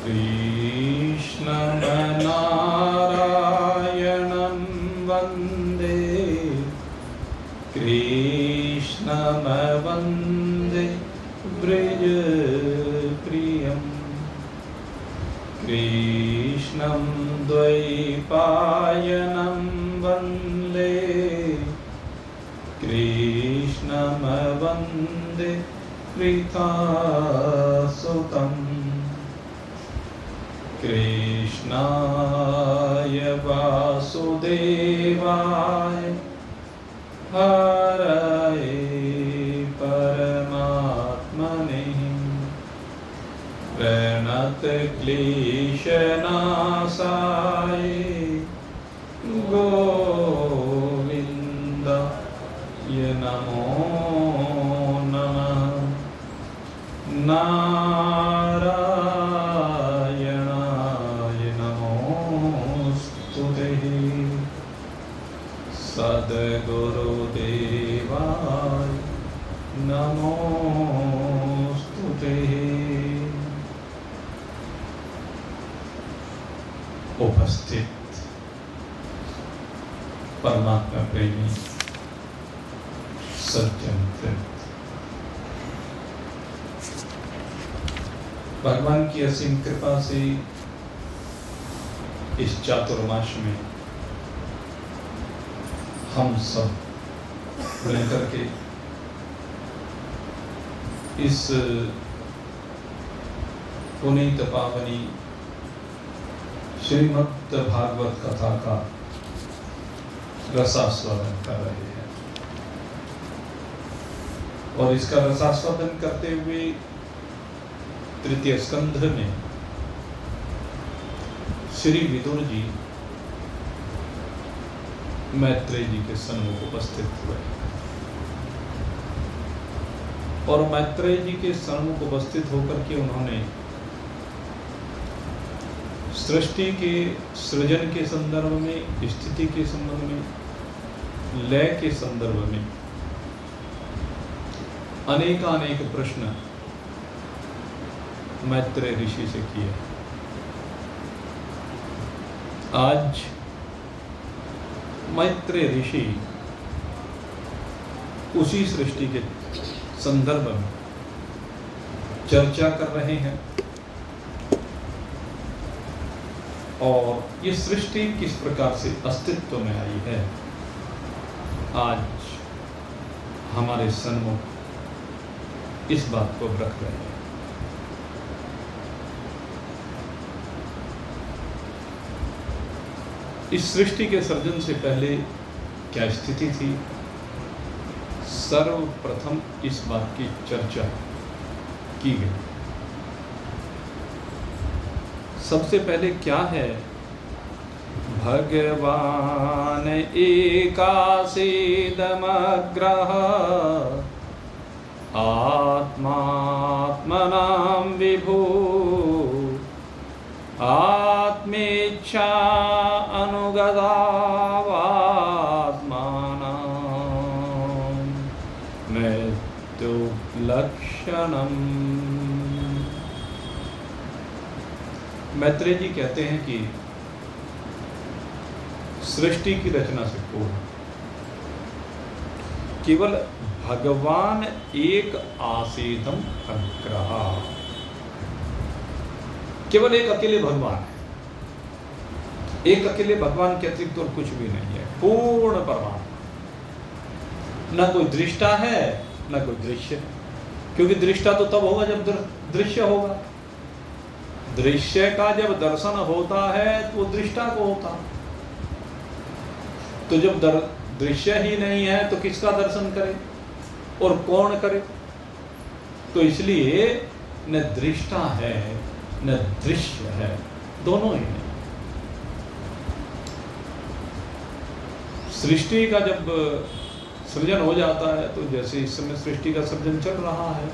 कृष्णनारायणं वन्दे कृष्णमवन्दे व्रजप्रियं कृष्णं द्वैपायनं वन्दे कृष्णमवन्दे प्रीतासुतं कृष्णाय वासुदेवाय हरये परमात्मने प्रणतक्लेशनाशाय गोविन्दाय नमो नमः। नारायणाय नमोस्तुते। सद्गुरुदेवाय नमोस्तुते। उपस्थित परमात्मा प्रेमी सज्जन वृंद, भगवान की असीम कृपा से इस चातुर्मास में हम सब मिलकर के इस पुनीत पावनी श्रीमद् भागवत कथा का रसास्वादन कर रहे हैं और इसका रसास्वादन करते हुए तृतीय स्कंध में श्री विदुर जी मैत्रेय जी के सन्मुख उपस्थित हुए और मैत्रेय जी के सन्मुख उपस्थित होकर के उन्होंने सृष्टि के सृजन के संदर्भ में, स्थिति के संबंध में, लय के संदर्भ में अनेक प्रश्न मैत्रेय ऋषि से किए। आज मैत्रेय ऋषि उसी सृष्टि के संदर्भ में चर्चा कर रहे हैं और ये सृष्टि किस प्रकार से अस्तित्व में आई है आज हमारे सन्मुख इस बात को रख रहे हैं। इस सृष्टि के सर्जन से पहले क्या स्थिति थी, सर्वप्रथम इस बात की चर्चा की गई। सबसे पहले क्या है, भगवान एकासीदमग्रः आत्मात्मनां विभु आत्मेच्छा अनुगतावात्मानां मृत्युलक्षणम्। मैत्रेय जी कहते हैं कि सृष्टि की रचना से पूर्व केवल भगवान एक आसीदम अग्रह, केवल एक अकेले भगवान है। एक अकेले भगवान के अतिरिक्त और कुछ भी नहीं है, पूर्ण परमात्मा। न कोई दृष्टा है न कोई दृश्य, क्योंकि दृष्टा तो तब होगा जब दृश्य होगा। दृश्य का जब दर्शन होता है तो वो दृष्टा को होता, तो जब दृश्य ही नहीं है तो किसका दर्शन करे और कौन करे। तो इसलिए न दृष्टा है न दृश्य है, दोनों ही नहीं। सृष्टि का जब सृजन हो जाता है तो जैसे इस समय सृष्टि का सृजन चल रहा है,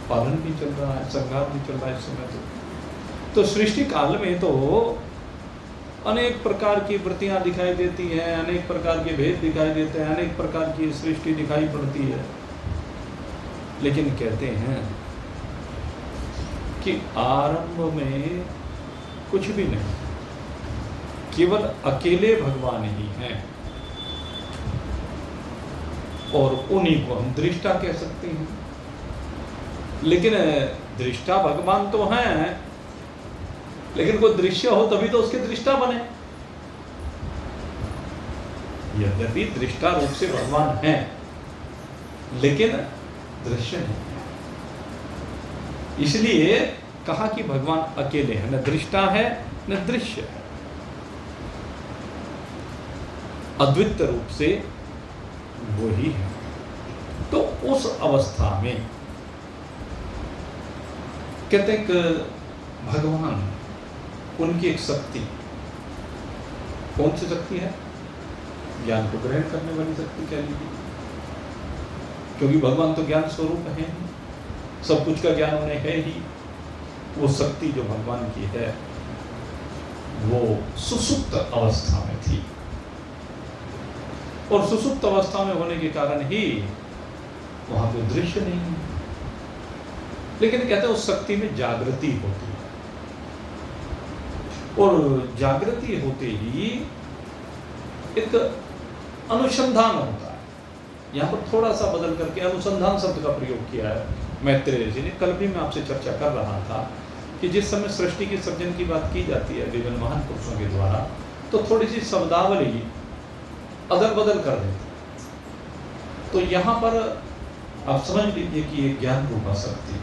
पालन भी चल रहा है, संहार भी चल रहा है इस समय। तो सृष्टि काल में तो अनेक प्रकार की वृत्तियां दिखाई देती हैं, अनेक प्रकार के भेद दिखाई देते हैं, अनेक प्रकार की सृष्टि दिखाई पड़ती है। लेकिन कहते हैं कि आरंभ में कुछ भी नहीं, केवल अकेले भगवान ही हैं और उन्हीं को हम दृष्टा कह सकते हैं। लेकिन दृष्टा भगवान तो हैं, लेकिन कोई दृश्य हो तभी तो उसके दृष्टा बने। यद्यपि दृष्टा रूप से भगवान हैं, लेकिन दृश्य नहीं है। इसलिए कहा कि भगवान अकेले हैं, न दृष्टा है न दृश्य है, अद्वितीय रूप से वो ही है। तो उस अवस्था में कहते हैं कि भगवान, उनकी एक शक्ति, कौन सी शक्ति है? ज्ञान को ग्रहण करने वाली शक्ति कह लीजिए, क्योंकि भगवान तो ज्ञान स्वरूप है, सब कुछ का ज्ञान उन्हें है ही। वो शक्ति जो भगवान की है वो सुसुप्त अवस्था में थी, और सुसुप्त अवस्था में होने के कारण ही वहां कोई दृश्य नहीं है। लेकिन कहते हैं उस शक्ति में जागृति होती है, और जागृति होते ही एक अनुसंधान होता है। यहाँ पर थोड़ा सा बदल करके अनुसंधान शब्द का प्रयोग किया है मैत्रेय जी ने। कल भी मैं आपसे चर्चा कर रहा था कि जिस समय सृष्टि के सृजन की बात की जाती है विभिन्न महान पुरुषों के द्वारा, तो थोड़ी सी शब्दावली अदल बदल कर देते। तो यहाँ पर आप समझ लीजिए कि एक ज्ञान रूपा शक्ति,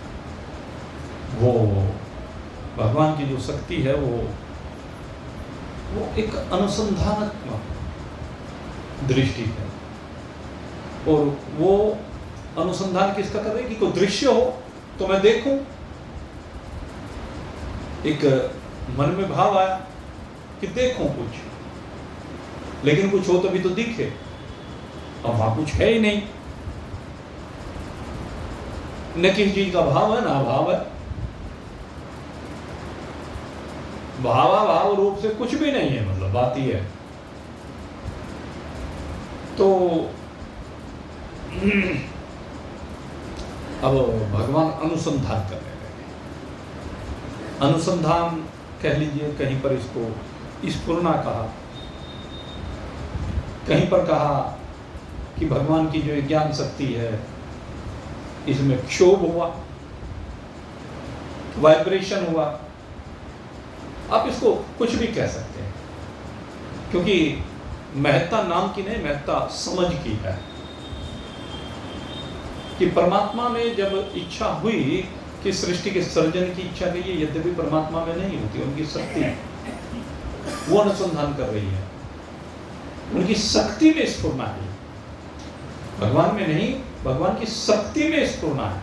वो भगवान की जो शक्ति है वो एक अनुसंधानात्मक दृष्टि है, और वो अनुसंधान किसका कर रही है कि कोई दृश्य हो तो मैं देखूं। एक मन में भाव आया कि देखूं कुछ, लेकिन कुछ हो तभी तो दिखे, अब वहां कुछ है ही नहीं, न किसी चीज का भाव है ना भाव है, भावाभाव रूप से कुछ भी नहीं है, मतलब बात ही है। तो अब भगवान अनुसंधान करने लगे। अनुसंधान कह लीजिए, कहीं पर इसको स्फुरना कहा, कहीं पर कहा कि भगवान की जो ज्ञान शक्ति है इसमें क्षोभ हुआ, वाइब्रेशन हुआ, आप इसको कुछ भी कह सकते हैं, क्योंकि महत्ता नाम की नहीं, महत्ता समझ की है कि परमात्मा में जब इच्छा हुई कि सृष्टि के सर्जन की इच्छा की, यद्यपि परमात्मा में नहीं होती, उनकी शक्ति वो अनुसंधान कर रही है, उनकी शक्ति में स्फुरना है, भगवान में नहीं, भगवान की शक्ति में स्फुरना है,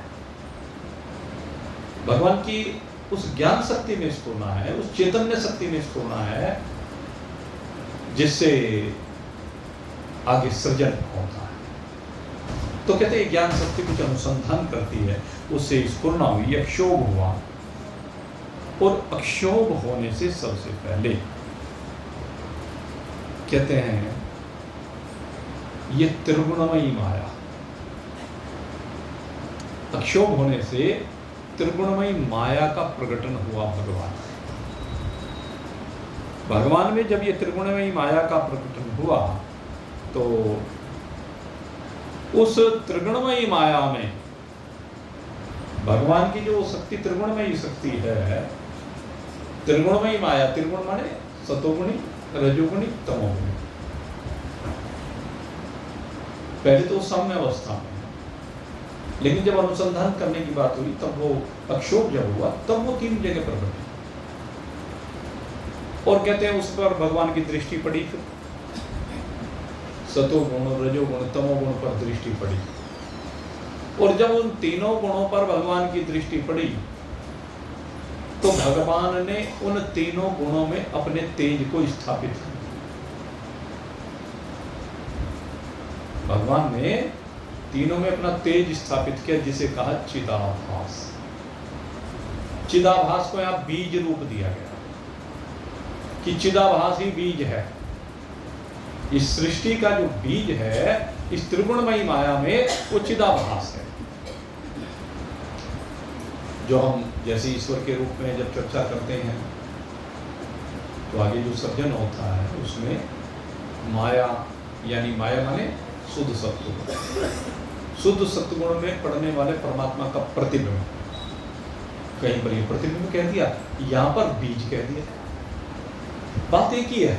भगवान की उस ज्ञान शक्ति में स्फुरना है, उस चैतन्य शक्ति में स्फुरना है, जिससे आगे सृजन होता है। तो कहते हैं ज्ञान शक्ति कुछ अनुसंधान करती है, उससे स्फुरना हुई, अक्षोभ हुआ, और अक्षोभ होने से सबसे पहले कहते हैं ये त्रिगुणमयी माया, अक्षोभ होने से त्रिगुणमयी माया का प्रकटन हुआ भगवान में। जब ये त्रिगुणमयी माया का प्रकटन हुआ तो उस त्रिगुणमयी माया में भगवान की जो शक्ति त्रिगुणमयी शक्ति है, त्रिगुणमयी माया, त्रिगुण माने सतोगुणी, रजोगुणी, तमोगुणी, पहले तो साम्य अवस्था में, लेकिन जब अनुसंधान करने की बात हुई तब वो अक्षोभ जब हुआ तब वो तीन जगह पर बने, और कहते हैं उस पर भगवान की दृष्टि पड़ी, फिर सतोगुण, रजोगुण, तमोगुण पर दृष्टि पड़ी, और जब उन तीनों गुणों पर भगवान की दृष्टि पड़ी तो भगवान ने उन तीनों गुणों में अपने तेज को स्थापित किया। भगवान ने तीनों में अपना तेज स्थापित किया, जिसे कहा चिदाभास। चिदाभास को यहां बीज रूप दिया गया कि चिदाभास ही बीज है, इस सृष्टि का जो बीज है इस त्रिगुणमयी माया में वो चिदाभास है, जो हम जैसे ईश्वर के रूप में जब चर्चा करते हैं तो आगे जो सर्जन होता है उसमें माया, यानी माया माने शुद्ध सत्वगुण, शुद्ध सत्वगुण में पड़ने वाले परमात्मा का प्रतिबिंब, कहीं पर ये प्रतिबिंब कह दिया, यहाँ पर बीज कह दिया। बात एक ही है,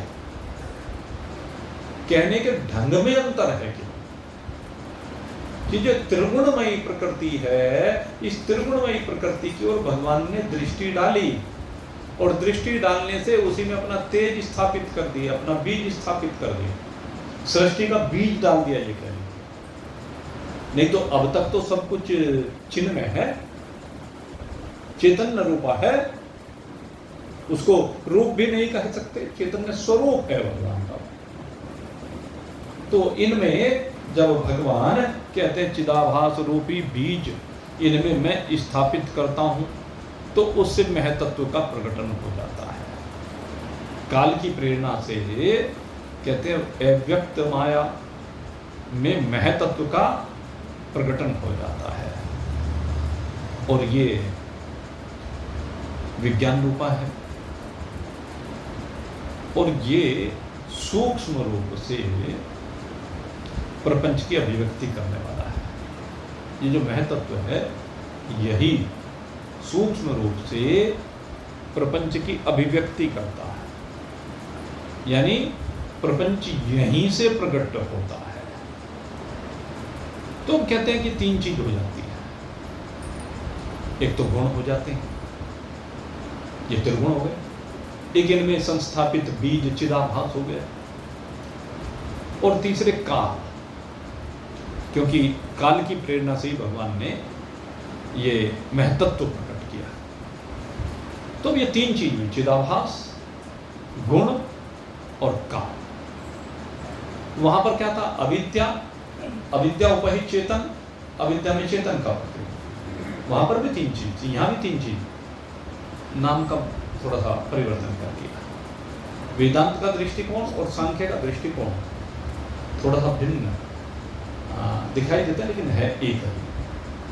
कहने के ढंग में अंतर है कि जो त्रिगुणमयी प्रकृति है, इस त्रिगुणमयी प्रकृति की ओर भगवान ने दृष्टि डाली और दृष्टि डालने से उसी में अपना तेज स्थापित कर दिया, अपना बीज स्थापित कर दिया, सृष्टि का बीज डाल दिया। ये कह नहीं तो अब तक तो सब कुछ चिन्मय है, चैतन्य रूपा है, उसको रूप भी नहीं कह सकते, चैतन्य स्वरूप है भगवान का। तो इनमें जब भगवान कहते हैं चिदाभास रूपी बीज इनमें मैं स्थापित करता हूं, तो उससे महतत्व का प्रकटन हो जाता है। काल की प्रेरणा से कहते हैं अव्यक्त माया में महतत्व का प्रकटन हो जाता है, और ये विज्ञान रूपा है, और ये सूक्ष्म रूप से प्रपंच की अभिव्यक्ति करने वाला है। ये जो महतत्व है यही सूक्ष्म रूप से प्रपंच की अभिव्यक्ति करता है, यानी प्रपंच यहीं से प्रकट होता है। तो हम कहते हैं कि तीन चीज हो जाती है, एक तो गुण हो जाते हैं, ये त्रिगुण हो गए, एक इनमें संस्थापित बीज चिदाभास हो गया, और तीसरे काल, क्योंकि काल की प्रेरणा से ही भगवान ने ये महतत्व प्रकट किया। तो ये तीन चीज हुई, चिदाभास, गुण और काल। वहां पर क्या था? अविद्या, अविद्या उपहित चेतन, अविद्या में चेतन का प्रतिबिंब, वहां पर भी तीन चीज थी, यहां भी तीन चीज, नाम का थोड़ा सा परिवर्तन कर दिया। वेदांत का दृष्टिकोण और सांख्य का दृष्टिकोण थोड़ा सा भिन्न दिखाई देता है, लेकिन है एक ही।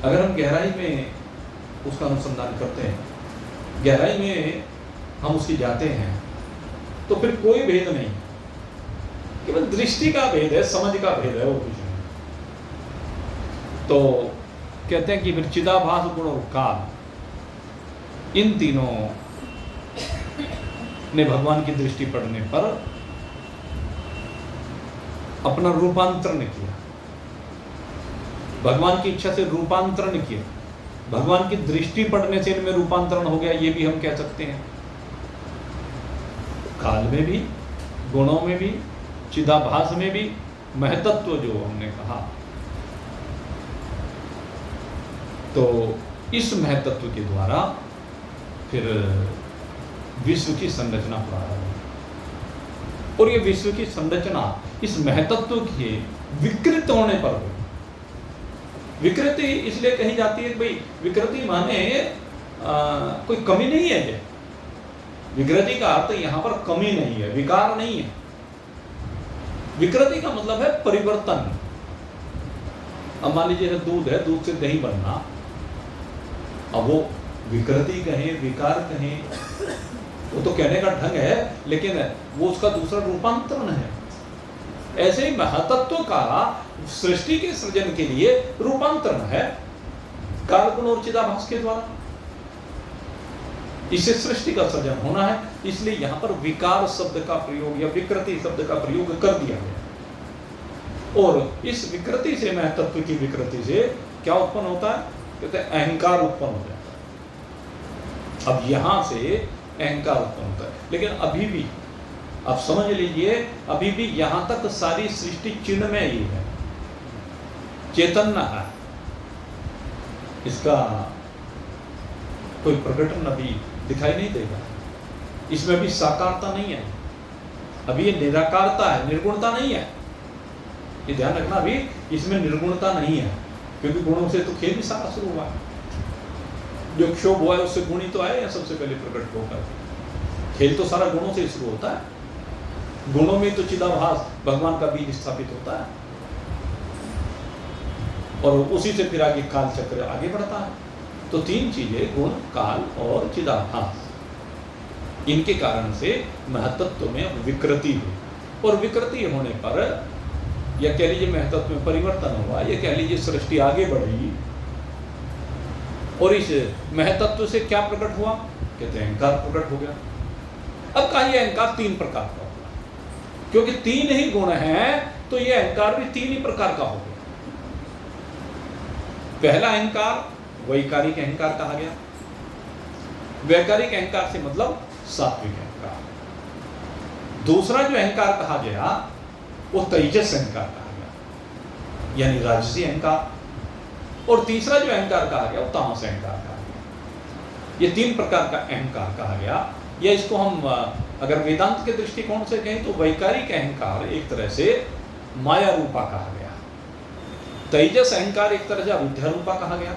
अगर हम गहराई में उसका अनुसंधान करते हैं, गहराई में हम उसकी जाते हैं, तो फिर कोई भेद नहीं, केवल दृष्टि का भेद है, समझ का भेद है, वो कुछ नहीं। तो कहते हैं कि फिर चिदाभास, गुण और काल, इन तीनों ने भगवान की दृष्टि पड़ने पर अपना रूपांतरण किया, भगवान की इच्छा से रूपांतरण किया, भगवान की दृष्टि पड़ने से इनमें रूपांतरण हो गया, ये भी हम कह सकते हैं। काल में भी, गुणों में भी, चिदाभास में भी महतत्व जो हमने कहा, तो इस महतत्व के द्वारा फिर विश्व की संरचना प्रारंभ हुई, और ये विश्व की संरचना इस महतत्व के विकृत होने पर हुई। विकृति इसलिए कही जाती है कि भाई विकृति माने कोई कमी नहीं है, ये विकृति का अर्थ यहाँ पर कमी नहीं है, विकार नहीं है। विकृति का मतलब है परिवर्तन। अब मान लीजिए दूध है, दूध से दही बनना, अब वो विकृति कहें, विकार कहें, वो तो कहने का ढंग है, लेकिन वो उसका दूसरा रूपांतरण है। ऐसे ही महतत्व का सृष्टि के सृजन के लिए रूपांतरण है काल, गुण और चिदाभास के द्वारा। इसे सृष्टि का सृजन होना है, इसलिए यहां पर विकार शब्द का प्रयोग या विकृति शब्द का प्रयोग कर दिया गया। और इस विकृति से, महतत्व की विकृति से क्या उत्पन्न होता है? कहते हैं अहंकार उत्पन्न हो जाता है। अब यहां से अहंकार उत्पन्न होता है, लेकिन अभी भी आप समझ लीजिए, अभी भी यहां तक सारी सृष्टि चिन्मय ही है, चैतन्य है, इसका कोई प्रकटन अभी दिखाई नहीं देगा, इसमें भी साकारता नहीं है, अभी ये निराकारता है, निर्गुणता नहीं है। ये ध्यान रखना, अभी इसमें निर्गुणता नहीं है, क्योंकि गुणों से तो खेल भी सारा शुरू हुआ है। जो क्षोभ हुआ है उससे गुण ही तो आए या सबसे पहले प्रकट होकर। खेल तो सारा गुणों से शुरू होता है, गुणों में तो चिदाभास भगवान का बीज स्थापित होता है, और उसी से फिर आगे काल चक्र आगे बढ़ता है। तो तीन चीजें, गुण, काल और चिदाभास, इनके कारण से महतत्व में विकृति हुई, और विकृति होने पर या कह लीजिए महतत्व में परिवर्तन हुआ, या कह लीजिए सृष्टि आगे बढ़ी, और इस महतत्व से क्या प्रकट हुआ? कहते हैं अहंकार प्रकट हो गया। अब कहा यह अहंकार 3 प्रकार का होगा, क्योंकि 3 ही गुण हैं, तो यह अहंकार भी 3 ही प्रकार का हो गया। पहला अहंकार वैकारिक अहंकार कहा गया। वैकारिक अहंकार से मतलब सात्विक अहंकार। दूसरा जो अहंकार कहा गया वो तेजस अहंकार कहा गया, यानी राजसी अहंकार। और तीसरा जो अहंकार कहा गया वो तामस अहंकार कहा गया। ये 3 प्रकार का अहंकार कहा गया। या इसको हम अगर वेदांत के दृष्टिकोण से कहें तो वैकारिक अहंकार एक तरह से माया रूपा कहा गया, तेजस अहंकार एक तरह से अविद्या रूपा कहा गया,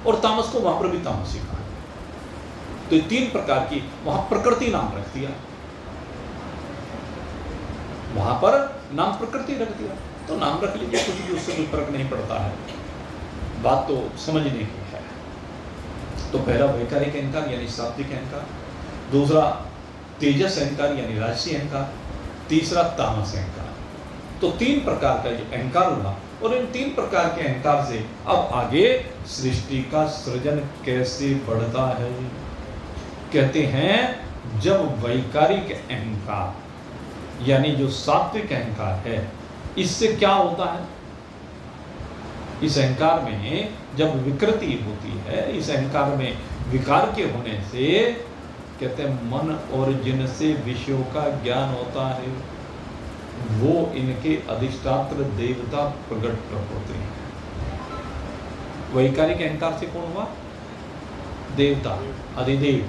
और तामस को वहां पर भी तामसी कहा गया। तो ये 3 प्रकार की वहां प्रकृति नाम रख दिया, वहां पर नाम प्रकृति रख दिया। तो नाम रख लीजिए, कुछ भी उससे कोई फर्क नहीं पड़ता है, बात तो समझने की है। तो पहला वैकारिक अहंकार यानी सात्विक अहंकार, दूसरा तेजस अहंकार यानी राजसी अहंकार, तीसरा तामस अहंकार। तो 3 प्रकार का ये अहंकार हुआ, और इन 3 प्रकार के अहंकार से अब आगे सृष्टि का सृजन कैसे बढ़ता है? कहते हैं जब वैकारिक अहंकार यानी जो सात्विक अहंकार है, इससे क्या होता है? इस अहंकार में जब विकृति होती है, इस अहंकार में विकार के होने से कहते हैं मन और जिनसे विषयों का ज्ञान होता है, वो इनके अधिष्ठात्र देवता प्रकट होते हैं। वैकारिक अहंकार से कौन हुआ? देवता, अधिदेव,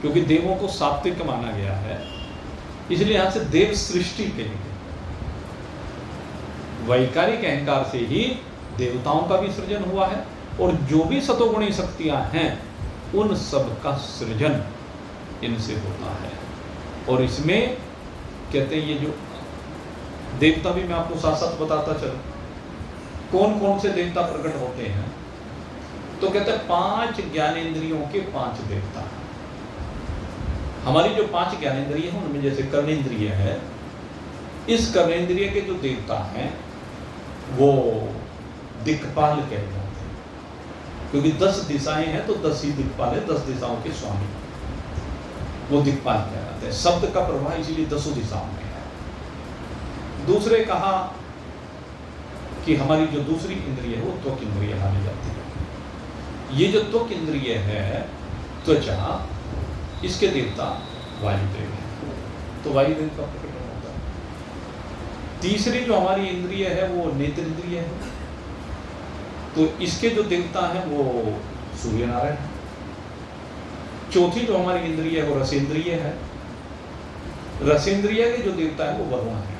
क्योंकि देवों को सात्विक माना गया है, इसलिए यहां से देव सृष्टि कहेंगे। वैकारिक अहंकार से ही देवताओं का भी सृजन हुआ है, और जो भी सतोगुणी शक्तियां हैं उन सब का सृजन इनसे होता है। और इसमें कहते हैं ये जो देवता भी मैं आपको साथ साथ बताता चलूं, कौन कौन से देवता प्रकट होते हैं। तो कहते हैं 5 ज्ञानेंद्रियों के 5 देवता। हमारी जो 5 ज्ञानेंद्रिय हैं उनमें जैसे कर्णेंद्रिय है, इस कर्णेंद्रिय के जो देवता हैं वो दिक्पाल कहते हैं, क्योंकि 10 दिशाएं हैं तो 10 ही दिक्पाल है, 10 दिशाओं के स्वामी, वो दिक्पाल कहलाते हैं। शब्द का प्रवाह इसलिए 10 दिशाओं में है। दूसरे कहा कि हमारी जो दूसरी इंद्रिय है वो त्वक इंद्रिय मानी जाती है। ये जो त्वक इंद्रिय है, त्वचा, इसके देवता वायुदेव है, तो वायुदेव का प्रकटन होता है। तीसरी जो हमारी इंद्रिय है वो नेत्र इंद्रिय है, तो इसके जो देवता हैं वो सूर्य नारायण है। चौथी जो हमारी इंद्रिय है वो रसेंद्रिय है, रसेंद्रिय के जो देवता है वो वरुण है।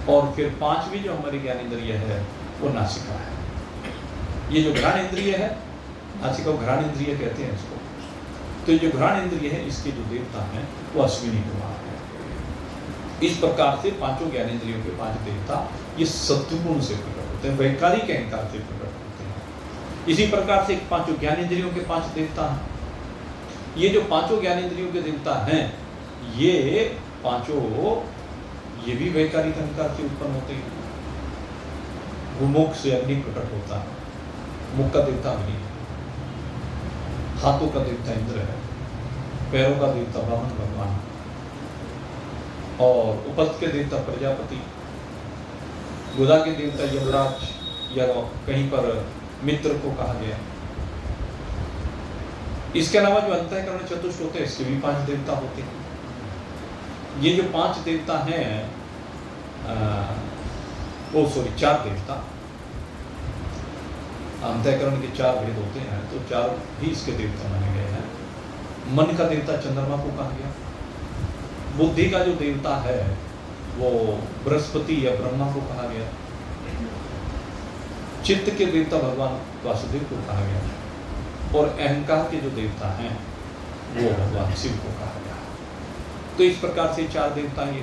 और फिर 5वीं जो हमारी ज्ञान इंद्रिय है वो नासिका है। ये जो घ्राण इंद्रिय है, नासिका को घ्राण इंद्रिय कहते हैं इसको। तो ये जो घ्राण इंद्रिय है इसके जो देवता हैं वो अश्विनी कुमार है। इस प्रकार से 5 ज्ञानेंद्रियों के 5 देवता ये सत्वगुण से प्रकट होते हैं, वैकारिक अहंकार से प्रकट होते हैं। इसी प्रकार से 5 ज्ञानेंद्रियों के 5 देवता हैं। ये जो 5 ज्ञानेंद्रियों के देवता हैं, ये 5 ये भी वैकारिक अहंकार से उत्पन्न होते हैं। वो मुख से अग्नि प्रकट होता है, मुख का देवता अग्नि है, हाथों का देवता इंद्र है, पैरों का देवता वामन भगवान, और उपस्थ के देवता प्रजापति, गुदा के देवता यमराज, या कहीं पर मित्र को कहा गया। इसके अलावा जो अंतःकरण चतुष्ट होते हैं, इसके भी 5 देवता होते हैं। ये जो 5 देवता हैं, 4 देवता, अंतःकरण के 4 भेद होते हैं, तो 4 भी इसके देवता माने गए हैं। मन का देवता चंद्रमा को कहा गया। बुद्धि का जो देवता है वो बृहस्पति या ब्रह्मा को कहा गया। चित्त के देवता भगवान वासुदेव को कहा गया, और अहंकार के जो देवता हैं वो भगवान शिव को कहा गया। तो इस प्रकार से 4 देवता ये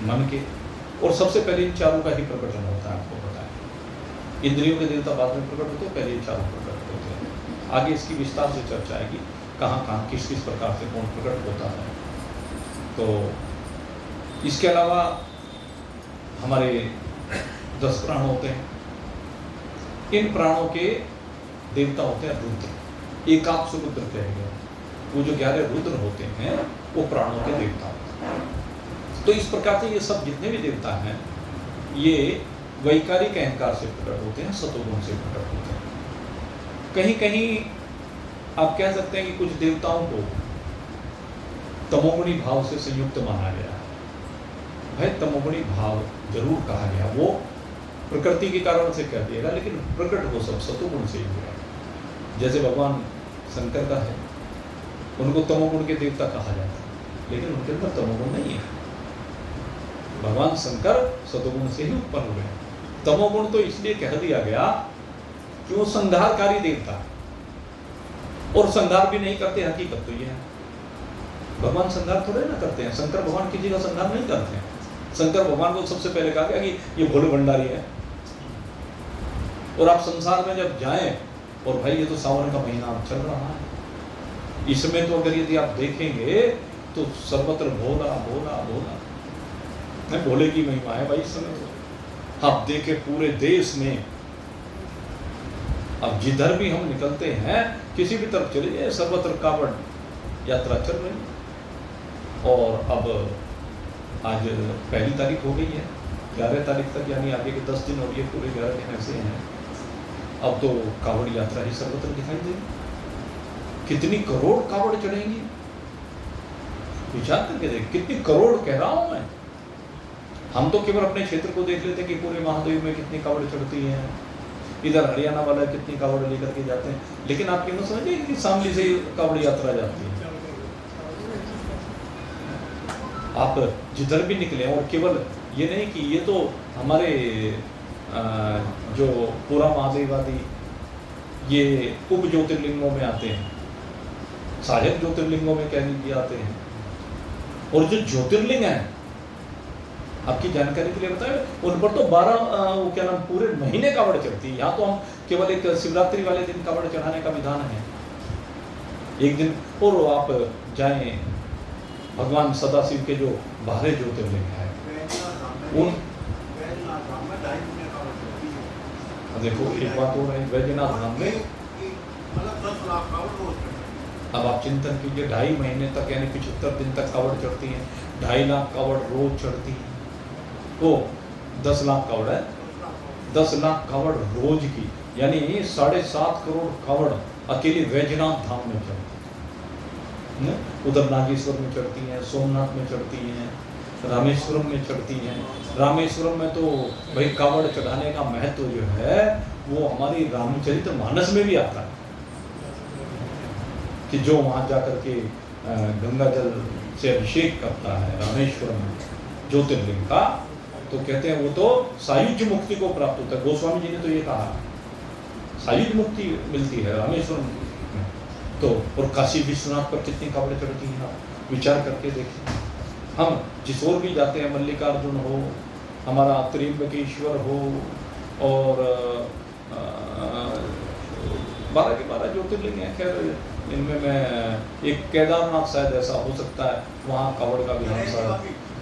मन के, और सबसे पहले इन 4 का ही प्रकटन होता है। आपको पता है इंद्रियों के देवता बाद में प्रकट होते हैं, पहले ये 4 प्रकट होते हैं। आगे इसकी विस्तार से चर्चा आएगी। कहाँ कहाँ किस किस प्रकार से कौन प्रकट होता है। तो इसके अलावा हमारे 10 प्राण होते हैं। इन प्राणों के देवता होते हैं रुद्र, एकाक्ष रुद्र कहे गए। वो जो 11 रुद्र होते हैं वो प्राणों के देवता होते हैं। तो इस प्रकार से ये सब जितने भी देवता हैं ये वैकारिक अहंकार से प्रकट होते हैं, सतोगुण से प्रकट होते हैं। कहीं कहीं आप कह सकते हैं कि कुछ देवताओं को तमोगुणी भाव से संयुक्त माना गया है। भाई तमोगुणी भाव जरूर कहा गया, वो प्रकृति के कारण से कह दिएगा, लेकिन प्रकट वो सब सतोगुण से ही हुआ। जैसे भगवान शंकर का है, उनको तमोगुण के देवता कहा जाता है, लेकिन उनके अंदर तमोगुण नहीं है। भगवान शंकर सतोगुण से ही उत्पन्न हुए। तमोगुण तो इसलिए कह दिया गया कि वो संहारकारी देवता, और संहार भी नहीं करते। हकीकत तो ये है, भगवान संहार थोड़े ना करते हैं। शंकर भगवान किसी का संहार नहीं करते हैं। शंकर भगवान को सबसे पहले कहा गया कि ये भोले भंडारी है। और आप संसार में जब जाएं, और भाई ये तो सावन का महीना चल रहा है, इसमें तो अगर यदि आप देखेंगे तो सर्वत्र भोला भोला भोला, नहीं भोले की महिमा है भाई। इस समय तो आप देखे पूरे देश में, अब जिधर भी हम निकलते हैं किसी भी तरफ चले जाए, सर्वत्र कावड़ यात्रा चल रही। और अब आज 1 तारीख हो गई है, 11 तारीख तक यानी आगे के 10 दिन, और ये पूरे 11 दिन ऐसे हैं। अब तो कावड़ यात्रा ही सर्वत्र दिखाई देगी। कितनी करोड़ कावड़ चढ़ेंगी, विचार करके देख, कितनी करोड़ कह रहा हूं मैं। हम तो केवल अपने क्षेत्र को देख लेते हैं कि पूरे महादेव में कितनी कावड़ चढ़ती हैं, इधर हरियाणा वाला कितनी कावड़ लेकर के जाते हैं, लेकिन आप क्यों समझिए कि शामली से कावड़ यात्रा जाती है। आप जिधर भी निकले, और केवल ये नहीं कि ये तो हमारे जो पूरा महादेववादी ये उप ज्योतिर्लिंगों में आते हैं, सहायक ज्योतिर्लिंगों में कह लीजिए आते हैं। और जो ज्योतिर्लिंग है, आपकी जानकारी के लिए बताएं, उन पर तो 12 वो क्या नाम पूरे महीने कावड़ चढ़ती है। यहाँ तो हम केवल एक शिवरात्रि वाले दिन कावड़ चढ़ाने का विधान है, एक दिन। और आप जाएं भगवान सदाशिव के जो 12 ज्योतिर्लिंग है, उन देखो एक बात हो रही है, वैद्यनाथ धाम में अब आप चिंतन कीजिए, 2.5 महीने तक यानी 75 दिन तक कावड़ चढ़ती है। 2.5 लाख कावड़ रोज चढ़ती है। वो 10 लाख कावड़ है, 10 लाख कावड़ रोज की, यानी 7.5 करोड़ कावड़ अकेले वैद्यनाथ धाम में चढ़ती है। उधर नागेश्वर में चढ़ती हैं, सोमनाथ में चढ़ती हैं, रामेश्वरम में चढ़ती हैं। रामेश्वरम में तो भाई कावड़ चढ़ाने का महत्व जो है वो हमारी रामचरितमानस में भी आता है, कि जो वहाँ जाकर के गंगा जल से अभिषेक करता है रामेश्वरम ज्योतिर्लिंग का, तो कहते हैं वो तो सायुज मुक्ति को प्राप्त होता है। गोस्वामी जी ने तो ये कहा, सायुज मुक्ति मिलती है रामेश्वरम में। तो और काशी विश्वनाथ पर कितनी कावड़ चढ़ती हैं, आप विचार करके देखिए। हम जिस ओर भी जाते हैं, मल्लिकार्जुन हो, हमारा त्र्यंबकेश्वर हो, और 12 के 12 ज्योतिर्लिंग हैं। खैर इनमें मैं एक केदारनाथ शायद ऐसा हो सकता है, वहाँ कावड़ का विधान शायद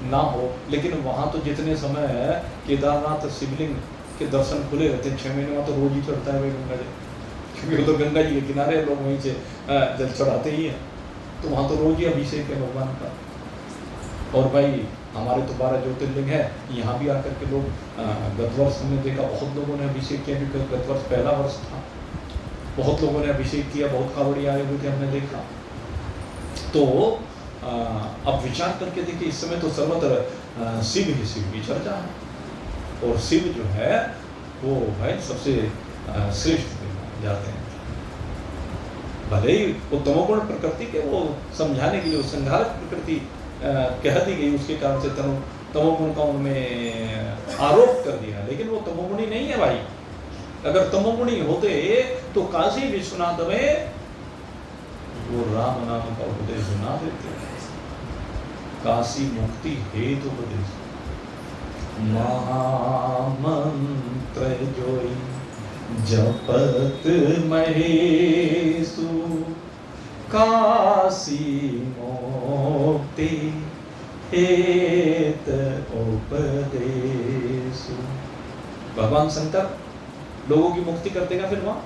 ना हो, लेकिन वहाँ तो जितने समय है केदारनाथ शिवलिंग के दर्शन खुले रहते हैं। 6 महीने में तो रोज ही चढ़ता है भाई गंगा जल, क्योंकि वो तो गंगा जी के किनारे लोग वहीं से जल चढ़ाते ही हैं, तो वहाँ तो रोज ही अभिषेक है भगवान का। और भाई हमारे तो 12 ज्योतिर्लिंग है, यहाँ भी आकर के लोग गत वर्ष हमने देखा बहुत लोगों ने अभिषेक किया, क्योंकि गत वर्ष पहला वर्ष था, बहुत लोगों ने अभिषेक किया, बहुत कावड़ी आए हुए थे, हमने देखा। तो अब विचार करके देखिए, इस समय तो सर्वत्र शिव ही शिव की चर्चा है, और शिव जो है वो भाई सबसे श्रेष्ठ जाते हैं। भले ही वो तमोगुण प्रकृति के वो समझाने के लिए वो संघारक प्रकृति कह दी गई, उसके कारण से तमोगुण का उनमें आरोप कर दिया, लेकिन वो तमोगुणी नहीं है भाई। अगर तमोगुणी होते तो काशी विश्वनाथ में वो राम नाम का उपदेश ना देते, काशी मुक्ति हेतु उपदेश। महामंत्र जोई जपत महेशु, काशी मुक्ति हेत उपदेशु। भगवान शंकर लोगों की मुक्ति कर देगा, फिर वहां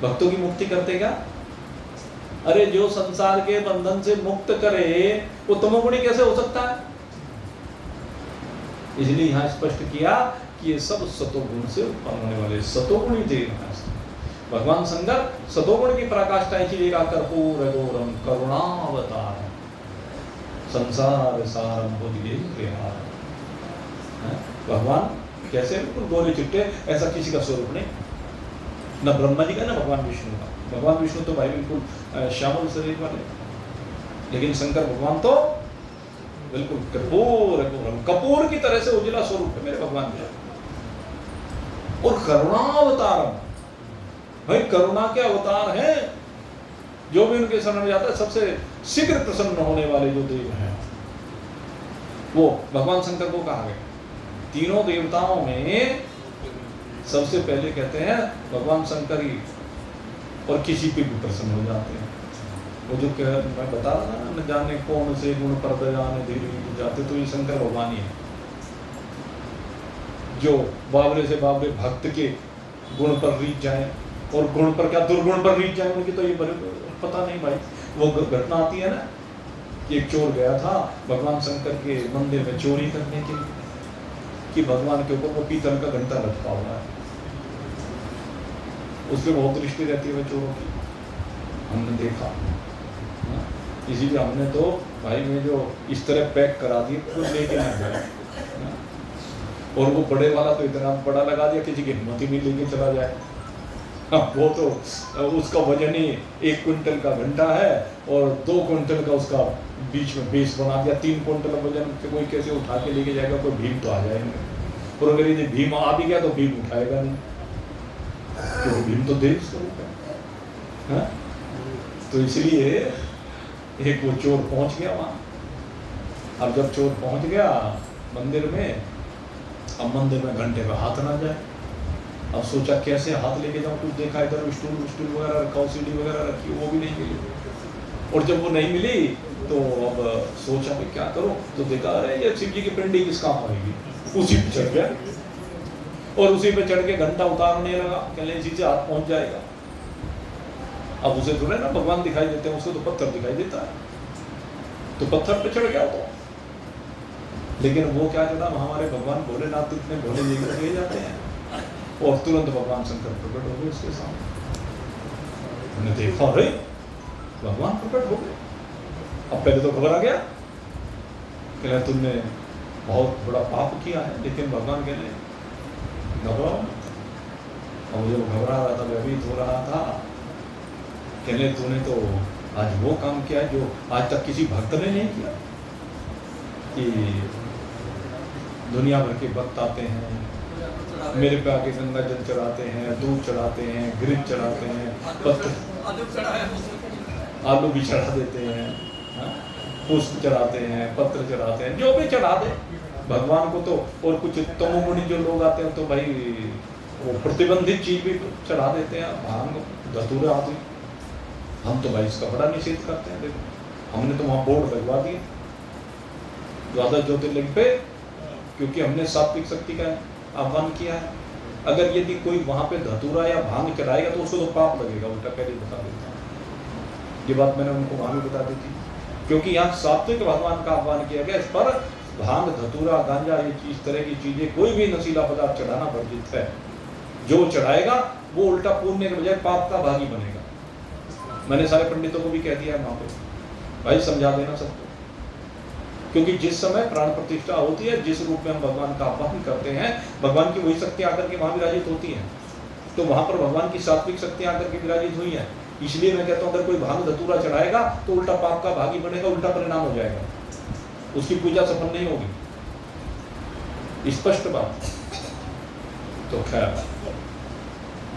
भक्तों की मुक्ति कर देगा। अरे जो संसार के बंधन से मुक्त करे वो तमोगुणी कैसे हो सकता है? इसलिए यहां स्पष्ट किया कि ये सब सतोगुण से उत्पन्न होने वाले सतोगुणी थे। भगवान शंकर सतोगुण की पराकाष्ठा इसीलिए का कर्पूर घोरम करुणावतार संसार सारम बुद्धिहार। भगवान कैसे? बिल्कुल गोरे चिट्टे, ऐसा किसी का स्वरूप नहीं, न ब्रह्मा जी का न भगवान विष्णु का। भगवान विष्णु तो भाई बिल्कुल श्यामल शरीर वाले, लेकिन शंकर भगवान तो बिल्कुल कपूर कपूर की तरह से उजला स्वरूप है मेरे भगवान का। और करुणावतारम, भाई करुणा के अवतार हैं। जो भी उनके शरण में जाता है सबसे शीघ्र प्रसन्न होने वाले जो देव हैं वो भगवान शंकर को कहा गया। तीनों देवताओं में सबसे पहले कहते हैं भगवान शंकर ही, और किसी पे भी प्रसन्न हो जाते हैं। वो जो मैं बता रहा था न जाने कौन से गुण पर दयाने धीरे जाते, तो ये शंकर भगवान ही है जो बाबरे से बाबरे भक्त के गुण पर रीत जाए, और गुण पर क्या दुर्गुण पर रीत जाए उनकी तो ये पता नहीं भाई। वो घटना आती है ना कि एक चोर गया था भगवान शंकर के मंदिर में चोरी करने के लिए, कि भगवान के ऊपर वो पीतल का घंटा लटका हुआ है, उसपे बहुत दृष्टि रहती है चोरों की, हमने देखा। इसीलिए हमने तो भाई में जो इस तरह पैक करा दिए खुद लेके नहीं गए, और वो बड़े वाला तो इतना बड़ा लगा दिया किसी की हिम्मत ही नहीं लेके चला जाए। वो तो उसका वजन ही 1 क्विंटल का घंटा है और 2 क्विंटल का उसका बीच में बेस बना दिया। 3 क्विंटल वजन के कोई कैसे उठा के लेके जाएगा? कोई भीम तो आ जाएंगे, और अगर यदि भीम आ भी गया तो भीम उठाएगा नहीं, तो भीम तो देव स्वरूप है। तो इसलिए एक वो चोर पहुंच गया वहां। अब जब चोर पहुंच गया मंदिर में, अब मंदिर में घंटे पे हाथ ना जाए। अब सोचा कैसे हाथ लेके जाऊं, कुछ देखा इधर स्टूल वगैरह रखा, सीढ़ी वगैरह रखी, वो भी नहीं मिली। और जब वो नहीं मिली तो अब सोचा मैं क्या करूं, तो देखा अरे ये शिव जी की पिंडी किस काम आएगी, उसी पे चढ़ गया और उसी पे चढ़ के घंटा उतारने लगा, कहने इसी से हाथ पहुंच जाएगा। अब उसे थोड़े ना भगवान दिखाई देते हैं, उसको तो पत्थर दिखाई देता है, तो पत्थर पे चढ़ गया तो। लेकिन वो क्या चढ़ा, हमारे भगवान भोलेनाथ इतने भोले ले जाते हैं, और तुरंत भगवान शंकर प्रकट हो गए उसके सामने। उन्होंने देखा अरे भगवान प्रकट हो गए। अब पहले तो घबरा गया, कहले तुमने बहुत बड़ा पाप किया है, लेकिन भगवान कहने घबराओ। और जब घबरा रहा था, भयभीत हो रहा था, कहने तूने तो आज वो काम किया है जो आज तक किसी भक्त ने नहीं किया। कि दुनिया भर के भक्त आते हैं मेरे पे आके गंगा जल चढ़ाते हैं, दूध चढ़ाते हैं, घृत चढ़ाते हैं, पत्थर आलू भी चढ़ा देते हैं, पुष्प चढ़ाते हैं, पत्र चढ़ाते हैं, जो भी चढ़ा दे भगवान को। तो और कुछ तमोगुणी जो लोग आते हैं तो भाई वो प्रतिबंधित चीज भी चढ़ा देते हैं, भांग धतूरा आदि। हम तो भाई इसका बड़ा निषेध करते हैं। देखो हमने तो वहाँ बोर्ड लगवा दिए द्वादश ज्योतिर्लिंग पे, क्योंकि हमने सात्विक शक्ति का आह्वान किया है। अगर यदि कोई वहां पे धतूरा या भांग चढ़ाएगा तो उसको तो पाप लगेगा, उल्टा पहले बता देता हूँ। ये बात मैंने उनको वहां भी बता दी थी, क्योंकि यहाँ सात्विक भगवान का आह्वान किया गया। इस पर भांग धतूरा गांजा ये इस तरह की चीजें, कोई भी नशीला पदार्थ चढ़ाना वर्जित है। जो चढ़ाएगा वो उल्टा पुण्य के बजाय पाप का भागी बनेगा। मैंने सारे पंडितों को भी कह दिया है वहां पे, भाई समझा देना सबको, क्योंकि जिस समय प्राण प्रतिष्ठा होती है, जिस रूप में हम भगवान का आह्वान करते हैं, भगवान की वही शक्ति आकर के वहां विराजित होती हैं। तो वहां पर भगवान की सात्विक शक्ति आकर के विराजित हुई है। इसलिए मैं कहता हूं अगर कोई भांग धतूरा चढ़ाएगा तो उल्टा पाप का भागी बनेगा, उल्टा परिणाम हो जाएगा, उसकी पूजा सफल नहीं होगी। स्पष्ट बात। तो खैर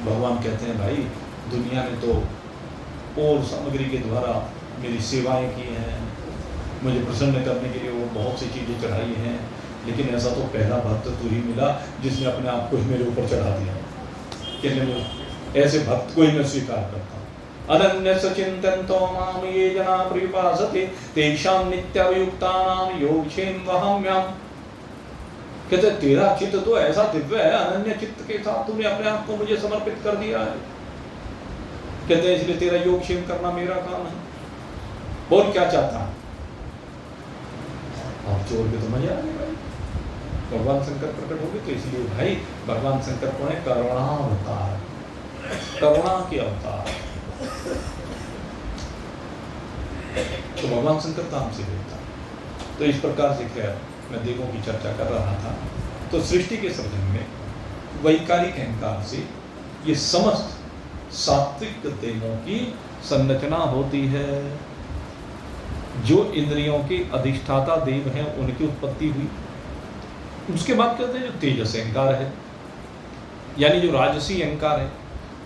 भगवान कहते हैं भाई दुनिया ने तो और सामग्री के द्वारा मेरी सेवाएं की हैं, मुझे प्रसन्न करने के लिए वो बहुत सी चीज़ें चढ़ाई हैं, लेकिन ऐसा तो पहला भक्त तू ही मिला जिसने अपने आप को ही मेरे ऊपर चढ़ा दिया। कहने वो ऐसे भक्त को ही मैं स्वीकार करता हूँ। अनन्यस्य चिन्तयन्तो मां ये जना पर्युपासते तेषां नित्याभियुक्तानां योगक्षेम वहाम्यहम्। कहते तेरा चित्त तो ऐसा दिव्य है, अनन्य चित्त के साथ तूने अपने आप को मुझे समर्पित कर दिया है। कहते हैं इसलिए तेरा योगक्षेम करना मेरा काम है। बोल क्या चाहता है? आप चोर के तो मजा आ गया भाई, भगवान शंकर प्रकट हो गए। तो इसलिए भाई भगवान शंकर कौन है? करुणा अवतार, करुणा के अवतार। तो भगवान शंकर काम से देता। तो इस प्रकार से खैर मैं देवों की चर्चा कर रहा था। तो सृष्टि के सृजन में वैकारिक अहंकार से ये समस्त सात्विक देवों की संरचना होती है। जो इंद्रियों के अधिष्ठाता देव हैं उनकी उत्पत्ति हुई। उसके बाद कहते हैं जो तेजस अहंकार है, यानी जो राजसी अहंकार है,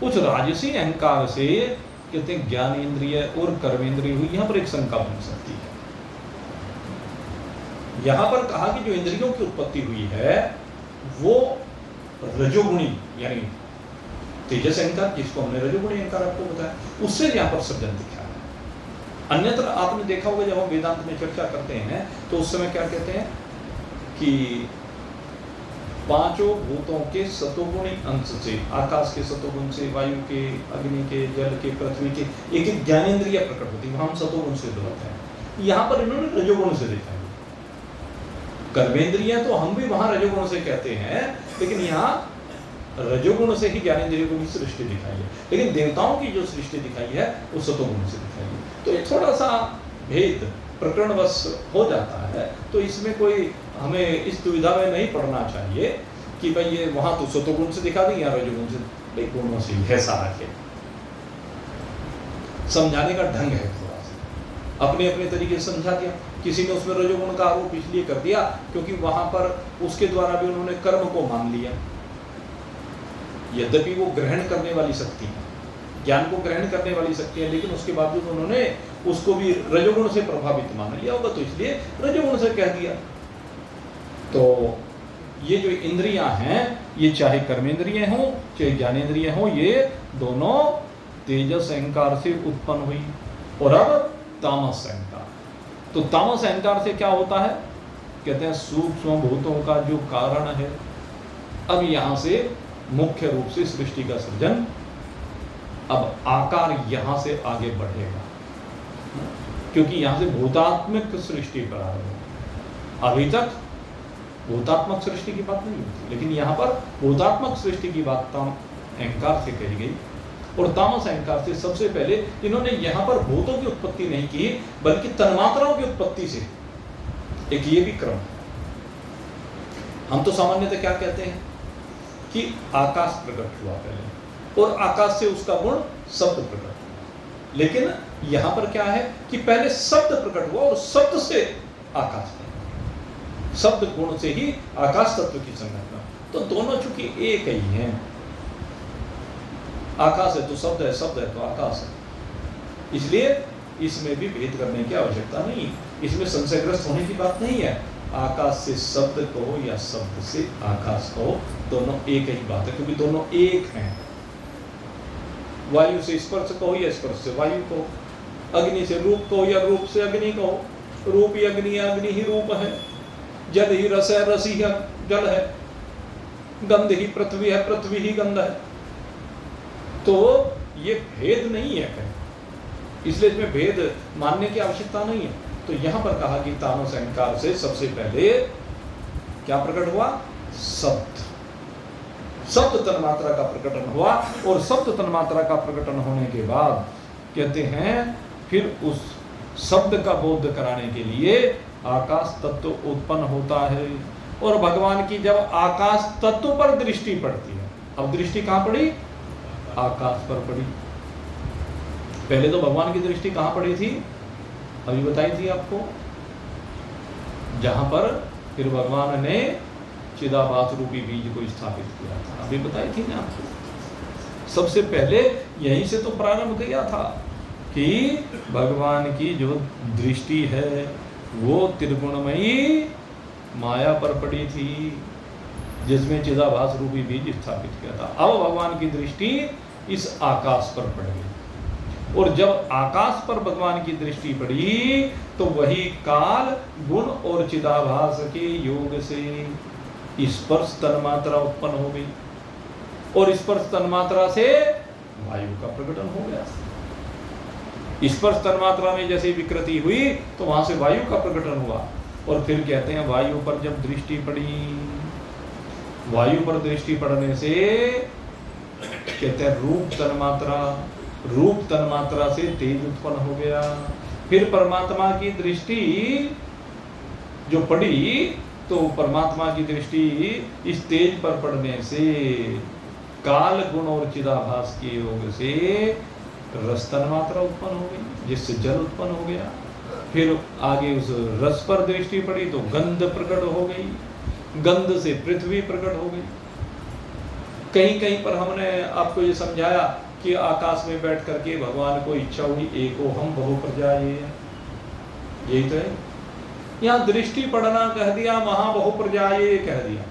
उस राजसी अहंकार से कहते हैं ज्ञान इंद्रिय और कर्मेंद्रिय हुई। यहाँ पर एक शंका बन सकती है। यहाँ पर कहा कि जो इंद्रियों की उत्पत्ति हुई है वो रजोगुणी, यानी तेजस अहंकार, जिसको हमने रजोगुणी अहंकार आपको बताया, उससे यहाँ पर सृजन दिखा है। अन्यत्र आपने देखा होगा जब हम वेदांत में चर्चा करते हैं तो उस समय क्या कहते हैं कि पांचों भूतों के सतोगुणी अंश से, आकाश के सतोगुण से, वायु के, अग्नि के, जल के, पृथ्वी के एक एक ज्ञानेंद्रिय प्रकट होती है, वहां हम सतोगुण से बोलते हैं। यहाँ पर इन्होंने रजोगुण से देखा है। कर्मेंद्रियां तो हम भी वहां रजोगुण से कहते हैं, लेकिन यहाँ रजोगुण से ही ज्ञानेंद्रियों को भी सृष्टि दिखाई है। लेकिन देवताओं की जो सृष्टि दिखाई है वो सतोगुण से दिखाई है। तो ये थोड़ा सा भेद प्रकरणवश हो जाता है। तो इसमें कोई हमें इस दुविधा में नहीं पड़ना चाहिए कि भाई ये वहां तो सतोगुण से दिखा दी, यहाँ रजोगुण से। भाई गुणों से ही है सारा खेल। समझाने का ढंग है, थोड़ा सा अपने अपने तरीके से समझा दिया। किसी ने उसमें रजोगुण का आरोप इसलिए कर दिया क्योंकि वहां पर उसके द्वारा भी उन्होंने कर्म को मान लिया। यद्यपि वो ग्रहण करने वाली शक्ति है, ज्ञान को ग्रहण करने वाली शक्ति है, लेकिन उसके बावजूद उन्होंने उसको भी रजोगुण से प्रभावित मान लिया होगा, तो इसलिए रजोगुण से कह दिया। तो ये जो इंद्रियां हैं, ये चाहे कर्मेंद्रिय हों चाहे ज्ञानेंद्रिय हों, ये दोनों तेजस अहंकार से उत्पन्न हुई। और अब तामस अहंकार, तो तामस अहंकार से क्या होता है? कहते हैं सूक्ष्म भूतों का जो कारण है। अब यहां से मुख्य रूप से सृष्टि का सृजन, अब आकार यहां से आगे बढ़ेगा, क्योंकि यहां से भूतात्मक सृष्टि प्रारंभ हो। अभी तक भूतात्मक सृष्टि की बात नहीं होती, लेकिन यहां पर भूतात्मक सृष्टि की बात अहंकार से कही गई। और तामस अहंकार से सबसे पहले इन्होंने यहां पर भूतों की उत्पत्ति नहीं की, बल्कि तन्मात्राओं की उत्पत्ति से एक ये भी क्रम। हम तो सामान्यतः क्या कहते हैं कि आकाश प्रकट हुआ पहले, और आकाश से उसका गुण शब्द प्रकट हुआ। लेकिन यहां पर क्या है कि पहले शब्द प्रकट हुआ और शब्द से आकाश प्रकट, शब्द गुण से ही आकाश तत्व की संरचना। तो दोनों चूंकि एक ही हैं, आकाश है तो शब्द है, शब्द है तो आकाश है, इसलिए इसमें भी भेद करने की आवश्यकता नहीं, इसमें संशयग्रस्त होने की बात नहीं है। आकाश से शब्द कहो या शब्द से आकाश कहो, दोनों एक ही बात है, क्योंकि दोनों एक हैं। वायु से स्पर्श कहो या स्पर्श से वायु कहो, अग्नि से रूप कहो या रूप से अग्नि कहो, रूप ही अग्नि है, अग्नि ही रूप है, जल ही रस है, रस ही जल है, गंध ही पृथ्वी है, पृथ्वी ही गंध है। तो ये भेद नहीं है कहीं, इसलिए इसमें भेद मानने की आवश्यकता नहीं है। तो यहां पर कहा कि तामस अहंकार से सबसे पहले क्या प्रकट हुआ? शब्द, शब्द तन्मात्रा का प्रकटन हुआ। और शब्द तन्मात्रा का प्रकटन होने के बाद कहते हैं फिर उस शब्द का बोध कराने के लिए आकाश तत्व उत्पन्न होता है। और भगवान की जब आकाश तत्व पर दृष्टि पड़ती है, अब दृष्टि कहां पड़ी? आकाश पर पड़ी। पहले तो भगवान की दृष्टि कहां पड़ी थी? अभी बताई थी आपको, जहां पर फिर भगवान ने चिदाभास रूपी बीज को स्थापित किया था, अभी बताई थी ना आपको। सबसे पहले यहीं से तो प्रारंभ किया था कि भगवान की जो दृष्टि है वो त्रिगुणमयी माया पर पड़ी थी, जिसमें चिदाभास रूपी बीज स्थापित किया था। अब भगवान की दृष्टि इस आकाश पर पड़ गई। और जब आकाश पर भगवान की दृष्टि पड़ी तो वही काल गुण और चिदाभास के योग से स्पर्श तन्मात्रा उत्पन्न हो गई, और स्पर्श तन्मात्रा से वायु का प्रकटन हो गया। स्पर्श तन्मात्रा में जैसे विकृति हुई तो वहां से वायु का प्रकटन हुआ। और फिर कहते हैं वायु पर जब दृष्टि पड़ी, वायु पर दृष्टि पड़ने से कहते हैं रूप तन्मात्रा, रूप तन्मात्रा से तेज उत्पन्न हो गया। फिर परमात्मा की दृष्टि जो पड़ी तो परमात्मा की दृष्टि इस तेज पर पड़ने से काल गुण और चिदाभास के योग से रस तन्मात्रा उत्पन्न हो गई, जिससे जल उत्पन्न हो गया। फिर आगे उस रस पर दृष्टि पड़ी तो गंध प्रकट हो गई, गंध से पृथ्वी प्रकट हो गई। कहीं कहीं पर हमने आपको ये समझाया कि आकाश में बैठ करके भगवान को इच्छा हुई एको हम बहु प्रजाये, यही तो है। यहाँ दृष्टि पड़ना कह दिया, महा बहु प्रजाये कह दिया,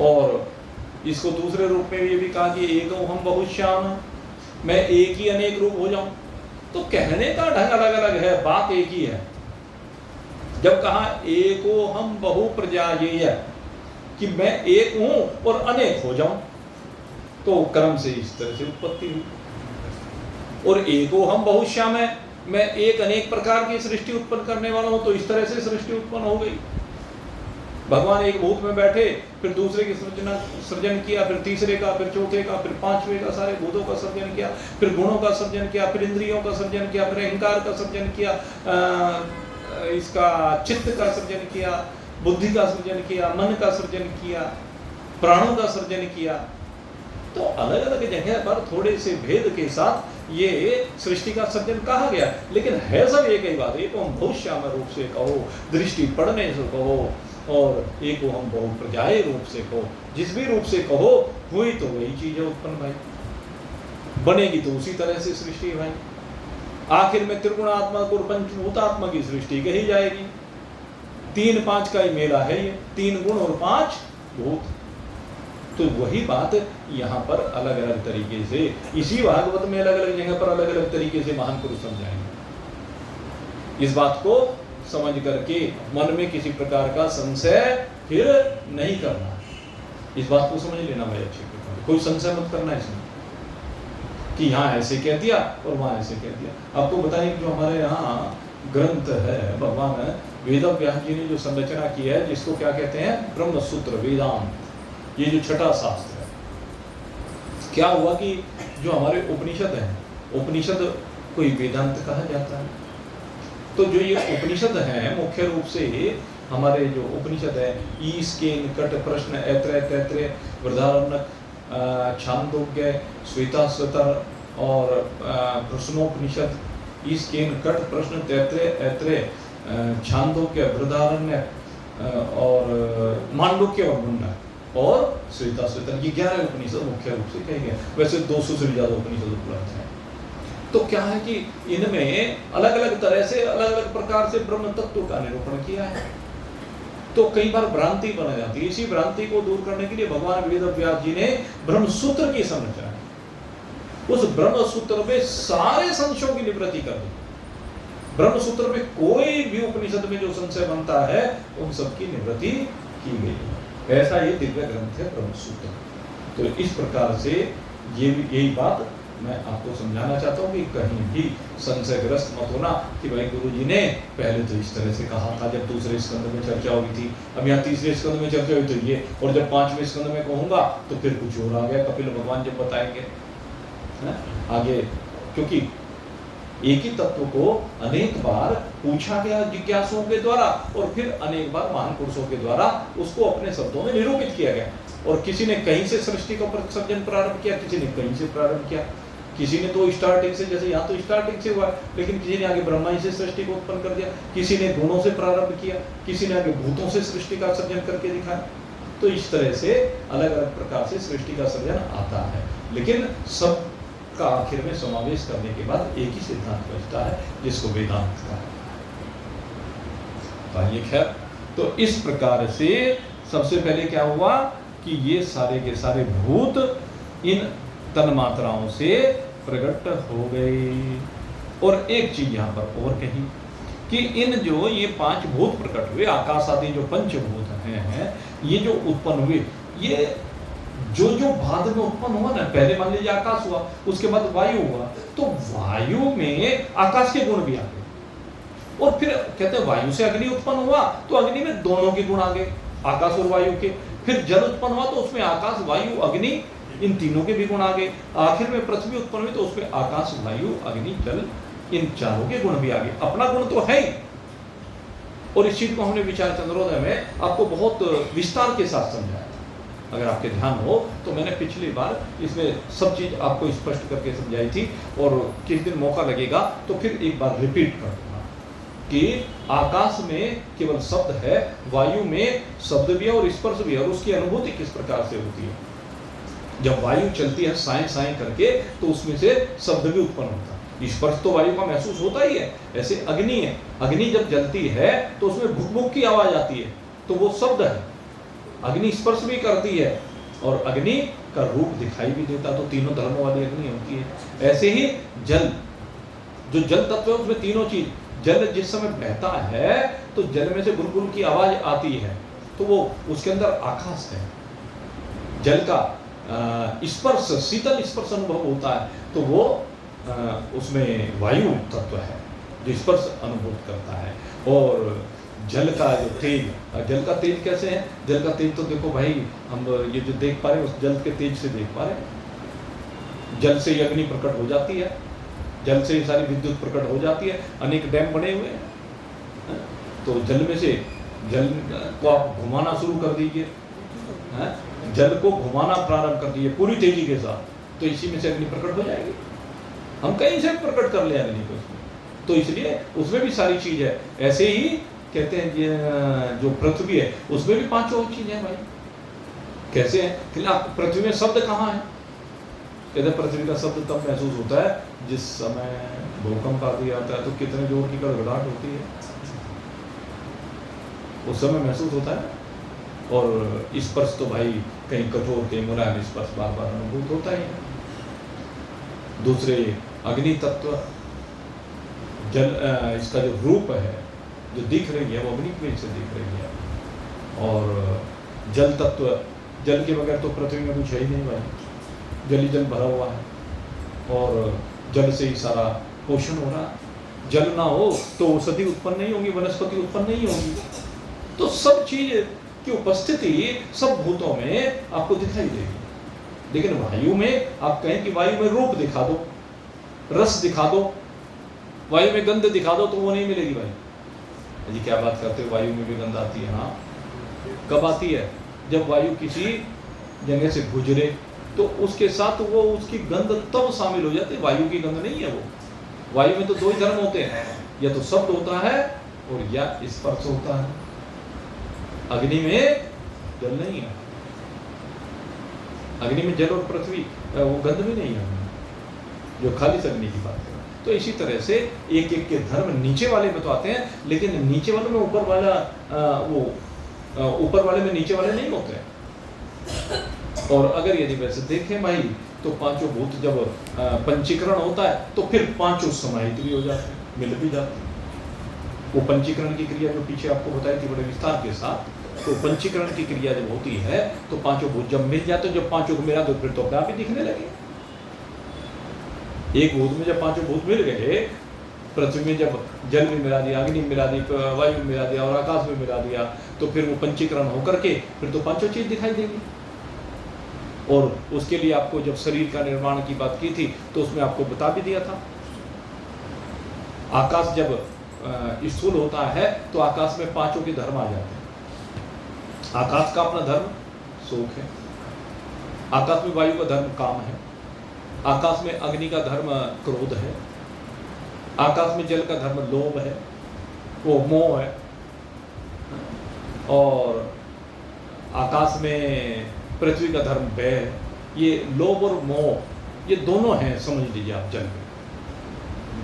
और इसको दूसरे रूप में ये भी कहा कि एको हम बहुश्याम, मैं एक ही अनेक रूप हो जाऊं। तो कहने का ढंग अलग अलग है, बात एक ही है। जब कहा एको हम बहु प्रजाये कि मैं एक हूं और अनेक हो जाऊं, तो कर्म से इस तरह से उत्पत्ति हुई। और एको हम बहुश्याम है, मैं एक अनेक प्रकार की सृष्टि उत्पन्न करने वाला हूं, तो इस तरह से सृष्टि उत्पन्न हो गई। भगवान एक भूत में बैठे, फिर दूसरे की सृजन किया, फिर तीसरे का, फिर चौथे का, फिर पांचवे का, सारे भूतों का सृजन किया, फिर गुणों का सृजन किया, फिर इंद्रियों का सृजन किया, फिर अहंकार का सृजन किया, इसका चित्त का सृजन किया, बुद्धि का सृजन किया, मन का सृजन किया, प्राणों का सृजन किया। तो अलग अलग जगह पर थोड़े से भेद के साथ ये सृष्टि का सृजन कहा गया, लेकिन है सब एक ही बात। एक को हम बहुश्याम रूप से कहो, दृष्टि पड़ने से कहो, और एक को हम बहु प्रजाये रूप से कहो, जिस भी रूप से कहो हुई तो वही चीज है उत्पन्न भाई, बनेगी तो उसी तरह से सृष्टि भाई। आखिर में त्रिगुणात्मक और पंचभूतात्मक की सृष्टि कही जाएगी। 3-5 का ही मेला है ये, 3 गुण और 5 भूत। तो वही बात यहाँ पर अलग अलग तरीके से, इसी भागवत में अलग अलग जगह पर अलग अलग तरीके से महान पुरुष समझाएंगे। इस बात को समझ करके मन में किसी प्रकार का संशय फिर नहीं करना, इस बात को समझ लेना भाई अच्छे प्रकार, कोई संशय मत करना इसमें कि यहाँ ऐसे कह दिया और वहाँ ऐसे कह दिया। आपको बताएं कि जो हमारे यहाँ ग्रंथ है, भगवान वेद व्यास जी ने जो संरचना की है, जिसको क्या कहते हैं ब्रह्म सूत्र वेदांत, ये जो छठा शास्त्र है। क्या हुआ कि जो हमारे उपनिषद हैं, उपनिषद कोई वेदांत कहा जाता है। तो जो ये उपनिषद हैं मुख्य रूप से हमारे जो उपनिषद है, ईश के निकट प्रश्न, ऐत्रेय तैत्रेय बृहदारण्यक, छांदोग्य, श्वेताश्वतर और प्रश्नोपनिषद, ईश के निकट प्रश्न, तैत्रेय, ऐत्रेय, छांदोग्य, बृहदारण्यक और मांडुक्य और मुंडक और श्वेताश्वतर, ये 11 उपनिषद मुख्य रूप से कहे गए। वैसे 200 से ज्यादा उपनिषद उपलब्ध हैं। तो क्या है कि इनमें अलग अलग तरह से, अलग अलग प्रकार से ब्रह्म तत्व का निरूपण किया है। तो कई बार भ्रांति बन जाती है। इसी भ्रांति को दूर करने के लिए भगवान वेद व्यास जी ने ब्रह्म सूत्र की संरचना की। उस ब्रह्म सूत्र में सारे संशयों की निवृत्ति कर दी। ब्रह्म सूत्र में कोई भी उपनिषद में जो संशय बनता है उन सबकी निवृत्ति की गई। ऐसा ये दिव्य ग्रंथ है ब्रह्म सूत्र। तो इस प्रकार से यही बात मैं आपको समझाना चाहता हूँ कि कहीं भी संशयग्रस्त मत होना कि भाई गुरुजी ने पहले तो इस तरह से कहा था जब दूसरे स्कंद में चर्चा हुई थी, अब यहाँ तीसरे स्कंद में चर्चा हुई तो ये, और जब 5वें स्कंद में कहूँगा तो फिर कुछ और आ गया। कपिल भगवान जब बताएंगे आगे, क्योंकि एक ही तत्व को अनेक बार पूछा गया जिज्ञासुओं के द्वारा और फिर अनेक बार महान पुरुषों के द्वारा उसको अपने शब्दों में निरूपित किया गया। और किसी ने कहीं से सृष्टि का सर्जन प्रारंभ किया, किसी ने कहीं से प्रारंभ किया, किसी ने तो स्टार्टिंग से, जैसे यहाँ तो स्टार्टिंग से हुआ, लेकिन किसी ने आगे ब्रह्मा ही से सृष्टि को उत्पन्न कर दिया, किसी ने गुणों से प्रारंभ किया, किसी ने आगे भूतों से सृष्टि का सर्जन करके दिखाया। तो इस तरह से अलग अलग प्रकार से सृष्टि का सर्जन आता है, लेकिन सब का आखिर में समावेश करने के बाद एक ही सिद्धांत बचता है जिसको वेदांत कहा है। खैर, तो इस प्रकार से सबसे पहले क्या हुआ कि ये सारे के सारे भूत इन तन्मात्राओं से प्रकट हो गई। और एक चीज यहाँ पर और कही कि इन जो ये 5 भूत प्रकट हुए, आकाश आदि जो पंचभूत हैं, ये जो उत्पन्न हुए, ये जो जो बाद में उत्पन्न हुआ ना, पहले मान लीजिए आकाश हुआ, उसके बाद वायु हुआ, तो वायु में आकाश के गुण भी आ गए। और फिर कहते हैं वायु से अग्नि उत्पन्न हुआ, तो अग्नि में दोनों के गुण आ गए, आकाश और वायु के। फिर जल उत्पन्न हुआ तो उसमें आकाश वायु अग्नि इन तीनों के भी गुण आ गए। आखिर में पृथ्वी उत्पन्न हुई तो उसमें आकाश वायु अग्नि जल इन चारों के गुण भी आ गए। अपना गुण तो है ही। और इस चीज को हमने विचार चंद्रोदय में आपको बहुत विस्तार के साथ समझाया। अगर आपके ध्यान हो तो मैंने पिछली बार इसमें सब चीज आपको स्पष्ट करके समझाई थी, और किस दिन मौका लगेगा तो फिर एक बार रिपीट कर दूंगा कि आकाश में केवल शब्द है, वायु में शब्द भी है और स्पर्श भी है, और उसकी अनुभूति किस प्रकार से होती है। जब वायु चलती है साए साए करके तो उसमें से शब्द भी उत्पन्न होता है। स्पर्श तो वायु का महसूस होता ही है। ऐसे अग्नि है, अग्नि जब जलती है तो उसमें भुक भुक की आवाज आती है, तो वो शब्द है। अग्नि स्पर्श भी करती है और अग्नि का रूप दिखाई भी देता, तो तीनों धर्मों वाली अग्नि होती है। ऐसे ही जल, जो जल तत्व है उसमें तीनों चीज, जल जिस समय बहता है तो जल में से बुलबुल की आवाज आती है, तो वो उसके अंदर आकाश है। जल का स्पर्श, शीतल स्पर्श अनुभव होता है, तो वो उसमें वायु तत्व है जो स्पर्श अनुभव करता है। और जल का जो तेज, जल का तेज कैसे है? जल का तेज तो देखो भाई, हम ये जो देख पा रहे हैं उस जल के तेज से देख पा रहे हैं। जल से अग्नि प्रकट हो जाती है, जल से सारी विद्युत प्रकट हो जाती है। अनेक डैम बने हुए हैं, तो जल में से जल को आप घुमाना शुरू कर दीजिए, जल को घुमाना प्रारंभ कर दीजिए पूरी तेजी के साथ, तो इसी में से अग्नि प्रकट हो जाएगी। हम कहीं से प्रकट कर ले अग्नि को उसमें, तो इसलिए उसमें भी सारी चीज है। ऐसे ही कहते हैं जो पृथ्वी है उसमें भी पांचों चीज है भाई। कैसे है कि पृथ्वी में शब्द कहाँ है? कहते हैं पृथ्वी का शब्द तब महसूस होता है जिस समय भूकंप आदि आता है, तो कितने जोर की गड़गड़ाहट होती है, उस समय महसूस होता है। और स्पर्श तो भाई कहीं कठोर कहीं मुलायम स्पर्श बार बार अनुभूत होता ही है। दूसरे अग्नि तत्व, जल, इसका जो रूप है जो दिख रही है वो अग्नि की से दिख रही है। और जल तत्व, जल के बगैर तो पृथ्वी में कुछ है ही नहीं भाई, जल ही जल भरा हुआ है, और जल से ही सारा पोषण हो रहा है। जल ना हो तो औषधि उत्पन्न नहीं होगी, वनस्पति उत्पन्न नहीं होगी। तो सब चीज की उपस्थिति सब भूतों में आपको दिखाई देगी। लेकिन वायु में आप कहें कि वायु में रूप दिखा दो, रस दिखा दो, वायु में गंध दिखा दो, तो वो नहीं मिलेगी भाई। जी क्या बात करते हो, वायु में भी गंध आती है? हाँ, कब आती है? जब वायु किसी जगह से गुजरे तो उसके साथ वो उसकी गंध तब शामिल हो जाती है। वायु की गंध नहीं है वो। वायु में तो दो ही धर्म होते हैं, या तो शब्द होता है और या स्पर्श होता है। अग्नि में जल नहीं है, अग्नि में जल और पृथ्वी वो गंध भी नहीं है, जो खाली अग्नि की बात है। तो इसी तरह से एक एक के धर्म नीचे वाले में तो आते हैं, लेकिन नीचे वाले में ऊपर वाला ऊपर वाले में नीचे वाले नहीं होते। और अगर यदि वैसे देखें भाई तो पांचों भूत जब पंचीकरण होता है तो फिर पांचों समाहित भी हो जाते हैं, मिल भी जाते हैं। वो पंचीकरण की क्रिया जो पीछे आपको बताई थी बड़े विस्तार के साथ, तो पंचीकरण की क्रिया जब होती है तो पांचों भूत जब मिल जाते हैं, जब पांचों को मिला तो फिर तो अपने आप ही दिखने लगे। एक भूत में जब पांचों भूत मिल गए, पृथ्वी में जब जल में मिला दिया, अग्नि में मिला दी, वायु में मिला दिया और आकाश में मिला दिया, तो फिर वो पंचीकरण होकर के फिर तो पांचों चीज दिखाई देगी। और उसके लिए आपको जब शरीर का निर्माण की बात की थी तो उसमें आपको बता भी दिया था, आकाश जब स्थूल होता है तो आकाश में पांचों के धर्म आ जाते हैं। आकाश का अपना धर्म शोक है, आकाश में वायु का धर्म काम है, आकाश में अग्नि का धर्म क्रोध है, आकाश में जल का धर्म लोभ है, वो मोह है, और आकाश में पृथ्वी का धर्म भय है। ये लोभ और मोह ये दोनों हैं, समझ लीजिए आप। जल में,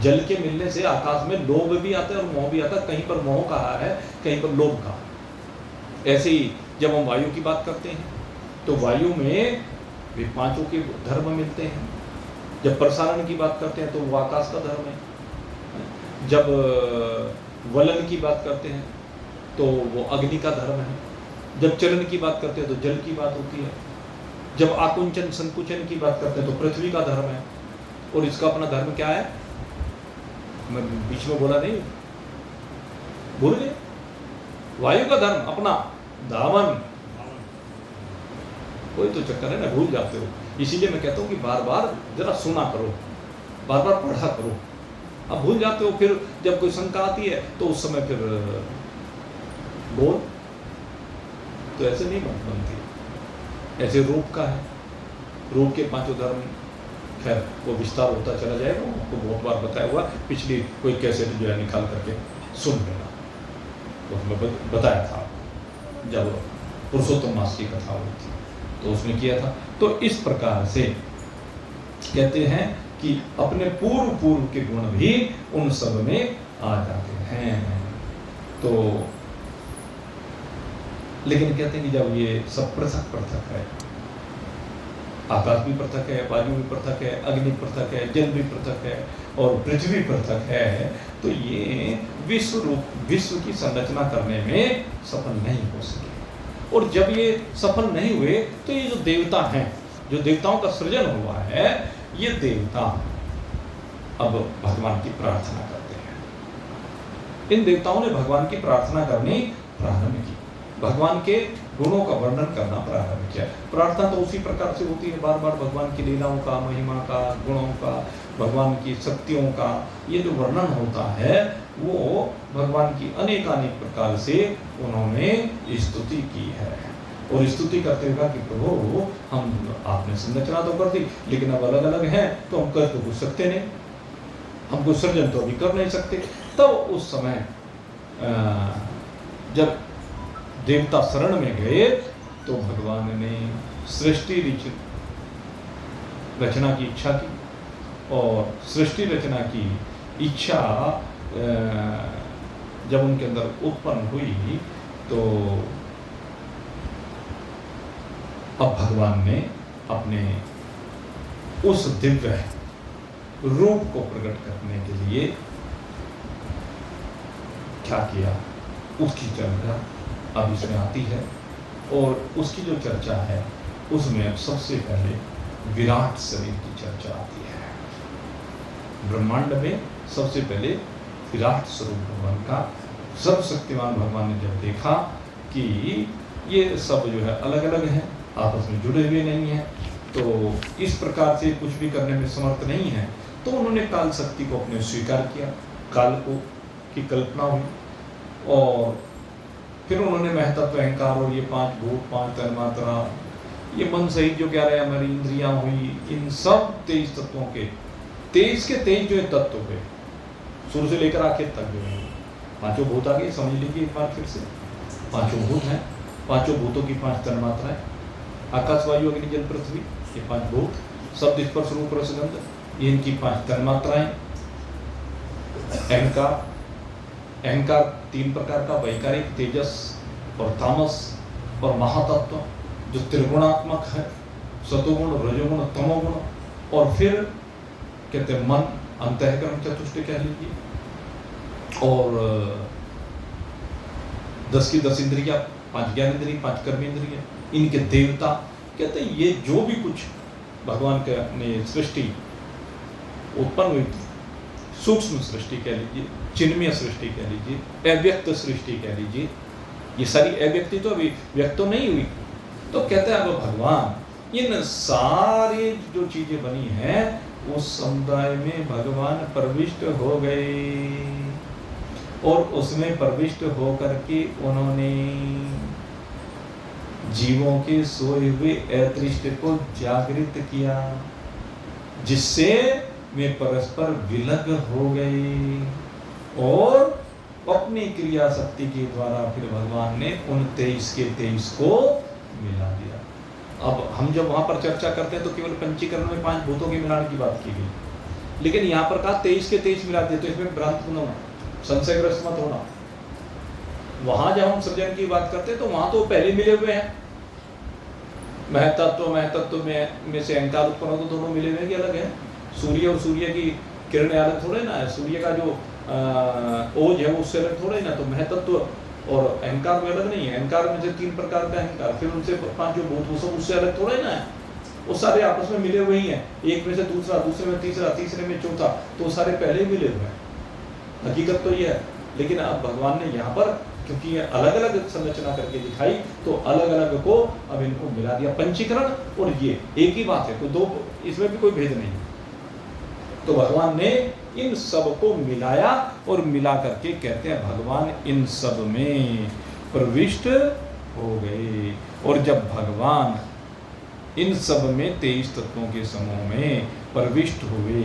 जल के मिलने से आकाश में लोभ भी आता है और मोह भी आता है। कहीं पर मोह कहा है, कहीं पर लोभ कहा है। ऐसे ही जब हम वायु की बात करते हैं तो वायु में भी पांचों के धर्म मिलते हैं। जब प्रसारण की बात करते हैं तो वो आकाश का धर्म है, जब वलन की बात करते हैं तो वो अग्नि का धर्म है, जब चलन की बात करते हैं तो जल की बात होती है, जब आकुंचन संकुचन की बात करते हैं तो पृथ्वी का धर्म है। और इसका अपना धर्म क्या है, मैं बीच में बोला नहीं, भूल गए, वायु का धर्म अपना दामन। कोई तो चक्कर है ना, भूल जाते हो। इसीलिए मैं कहता हूँ कि बार बार जरा सुना करो, बार बार पढ़ा करो। अब भूल जाते हो, फिर जब कोई शंका आती है तो उस समय फिर बोल, तो ऐसे नहीं बात बनती। ऐसे रूप का है, रूप के पांचों धर्म, खैर वो विस्तार होता चला जाएगा, आपको बहुत बार बताया हुआ, पिछली कोई कैसेट जो है निकाल करके सुन लेना, तो उसमें बताया था जब पुरुषोत्तम मास की कथा हुई थी तो उसमें किया था। तो इस प्रकार से कहते हैं कि अपने पूर्व के गुण भी उन सब में आ जाते हैं। तो लेकिन कहते हैं कि जब ये सब पृथक पृथक है, आकाश भी पृथक है, वायु भी पृथक है, अग्नि पृथक है, जल भी पृथक है और पृथ्वी पृथक है, तो ये विश्व की संरचना करने में सफल नहीं हो सके। और जब ये सफल नहीं हुए तो ये जो देवता हैं, जो देवताओं का सृजन हुआ है, ये देवता अब भगवान की प्रार्थना करते हैं। इन देवताओं ने भगवान की प्रार्थना करनी प्रारंभ की, भगवान के गुणों का वर्णन करना प्रारंभ किया। प्रार्थना तो उसी प्रकार से होती है, बार बार भगवान की लीलाओं का, महिमा का, गुणों का, भगवान की शक्तियों का ये जो वर्णन होता है वो भगवान की अनेकानेक प्रकार से उन्होंने स्तुति की है। और स्तुति करते हुए कि प्रभु हम आपने संरचना तो कर दी, लेकिन अब अलग अलग हैं तो हम कर तो कुछ सकते नहीं, हमको सृजन तो अभी कर नहीं सकते। तब उस समय जब देवता शरण में गए तो भगवान ने सृष्टि रचना की इच्छा की, और सृष्टि रचना की इच्छा जब उनके अंदर उत्पन्न हुई तो अब भगवान ने अपने उस दिव्य रूप को प्रकट करने के लिए क्या किया, उसकी चर्चा अब इसमें आती है। और उसकी जो चर्चा है उसमें अब सबसे पहले विराट शरीर की चर्चा आती है। ब्रह्मांड में सबसे पहले विराट स्वरूप भगवान का, सर्वशक्तिमान भगवान ने जब देखा कि ये सब जो है अलग अलग हैं, आपस में जुड़े हुए नहीं हैं, तो इस प्रकार से कुछ भी करने में समर्थ नहीं है, तो उन्होंने काल शक्ति को अपने स्वीकार किया, काल को की कल्पना हुई। और फिर उन्होंने महतत्व, अहंकार और ये पांच भूत, पांच तन्मात्रा, ये मन सहित जो 11 हमारी इंद्रियां हुई, इन सब 23 तत्वों के 23 के 23 जो तत्व हुए, शुरू से लेकर आखिर तक जो है पांचों भूत आ गए। समझ लीजिए एक बार फिर से, पांचों भूत हैं, पांचों भूतों की 5 तन्मात्राएं, आकाश वायु अग्नि जल पृथ्वी, ये 5 भूत, शब्द स्पर्श रूप रस गंध, ये इनकी 5 तन्मात्राएं। अहंकार, अहंकार 3 प्रकार का, वैकारिक, तेजस और तामस और महातत्व जो त्रिगुणात्मक है, सतोगुण, रजोगुण, तमोगुण। और फिर कहते हैं मन, अंतःकरण चतुष्टय कह लीजिए, और 10 की 10 इंद्रियां, 5 ज्ञानेंद्रिय, 5 कर्मेंद्रिय, इनके देवता। कहते हैं ये जो भी कुछ भगवान के अपने सृष्टि उत्पन्न हुई थी, सूक्ष्म सृष्टि कह लीजिए, चिन्मय सृष्टि कह लीजिए, अव्यक्त सृष्टि कह लीजिए, ये सारी अव्यक्ति तो अभी व्यक्त तो नहीं हुई। तो कहते हैं अब भगवान इन सारी जो चीजें बनी हैं उस समुदाय में भगवान प्रविष्ट हो गए, और उसमें प्रविष्ट होकर के उन्होंने जीवों के सोए हुए अदृष्ट को जागृत किया, जिससे वे परस्पर विलग हो गए, और अपनी क्रिया शक्ति के द्वारा फिर भगवान ने उन 23 के 23 को मिला दिया। अब हम जब वहां पर चर्चा करते हैं तो केवल पंचीकरण में 5 भूतों के मिलान की बात की गई, लेकिन यहाँ पर कहा 23 के 23 मिला दिए, तो इसमें भ्रांत न होना, संशयग्रस्त मत होना। वहां जब हम सृजन की बात करते हैं तो वहां तो पहले मिले हुए हैं, महतत्व में से अहंकार उत्पन्न हो तो दोनों मिले हुए हैं कि अलग है? सूर्य और सूर्य की किरणें अलग थोड़े ना है, सूर्य का जो ओज है उससे अलग थोड़े ना, तो महतत्व और अहंकार में अलग नहीं है। अहंकार में से 3 प्रकार का अहंकार, फिर उनसे 5 जो भूत वो सब उससे अलग थोड़े ना है, वो सारे आपस में मिले हुए ही हैं। एक में से दूसरा, दूसरे में तीसरा, तीसरे में चौथा, तो सारे पहले ही मिले हुए हैं। हकीकत तो ये है। लेकिन अब भगवान ने यहाँ पर क्योंकि ये अलग अलग संरचना करके दिखाई, तो अलग अलग को अब इनको मिला दिया। पंचीकरण और ये एक ही बात है, कोई दो, इसमें भी कोई भेद नहीं। तो भगवान ने इन सब को मिलाया और मिला करके कहते हैं भगवान इन सब में प्रविष्ट हो गए। और जब भगवान इन सब में 23 तत्वों के समूह में प्रविष्ट हुए,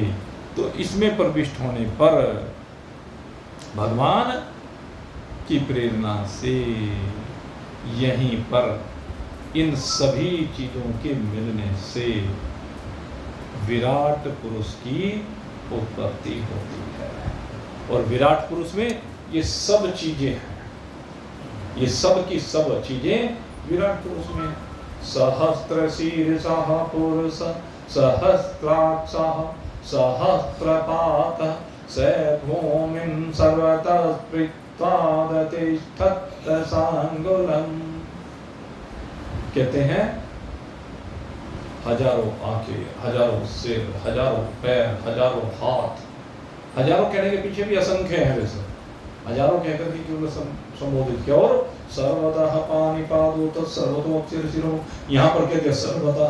तो इसमें प्रविष्ट होने पर भगवान की प्रेरणा से यहीं पर इन सभी चीजों के मिलने से विराट पुरुष की उत्पत्ति होती है। और विराट पुरुष में ये सब चीजें हैं, ये सब की सब चीजें विराट पुरुष में। सहस्त्र शीर्षः पुरुष सहस्राक्षः सहस्रपात स भूमिं सर्वतः पृथ्वा तिष्ठत् सांगुलम्। कहते हैं हजारों आंखें, हजारों सिर, हजारों पैर, हजारों हाथ। हजारों कहने के पीछे भी असंख्य है, वैसे हजारों कहकर के क्यों संबोधित किया। और सर्वतः पाणिपादो तत्सर्वतो अक्षरशिरो, यहाँ पर क्या सर्वतः,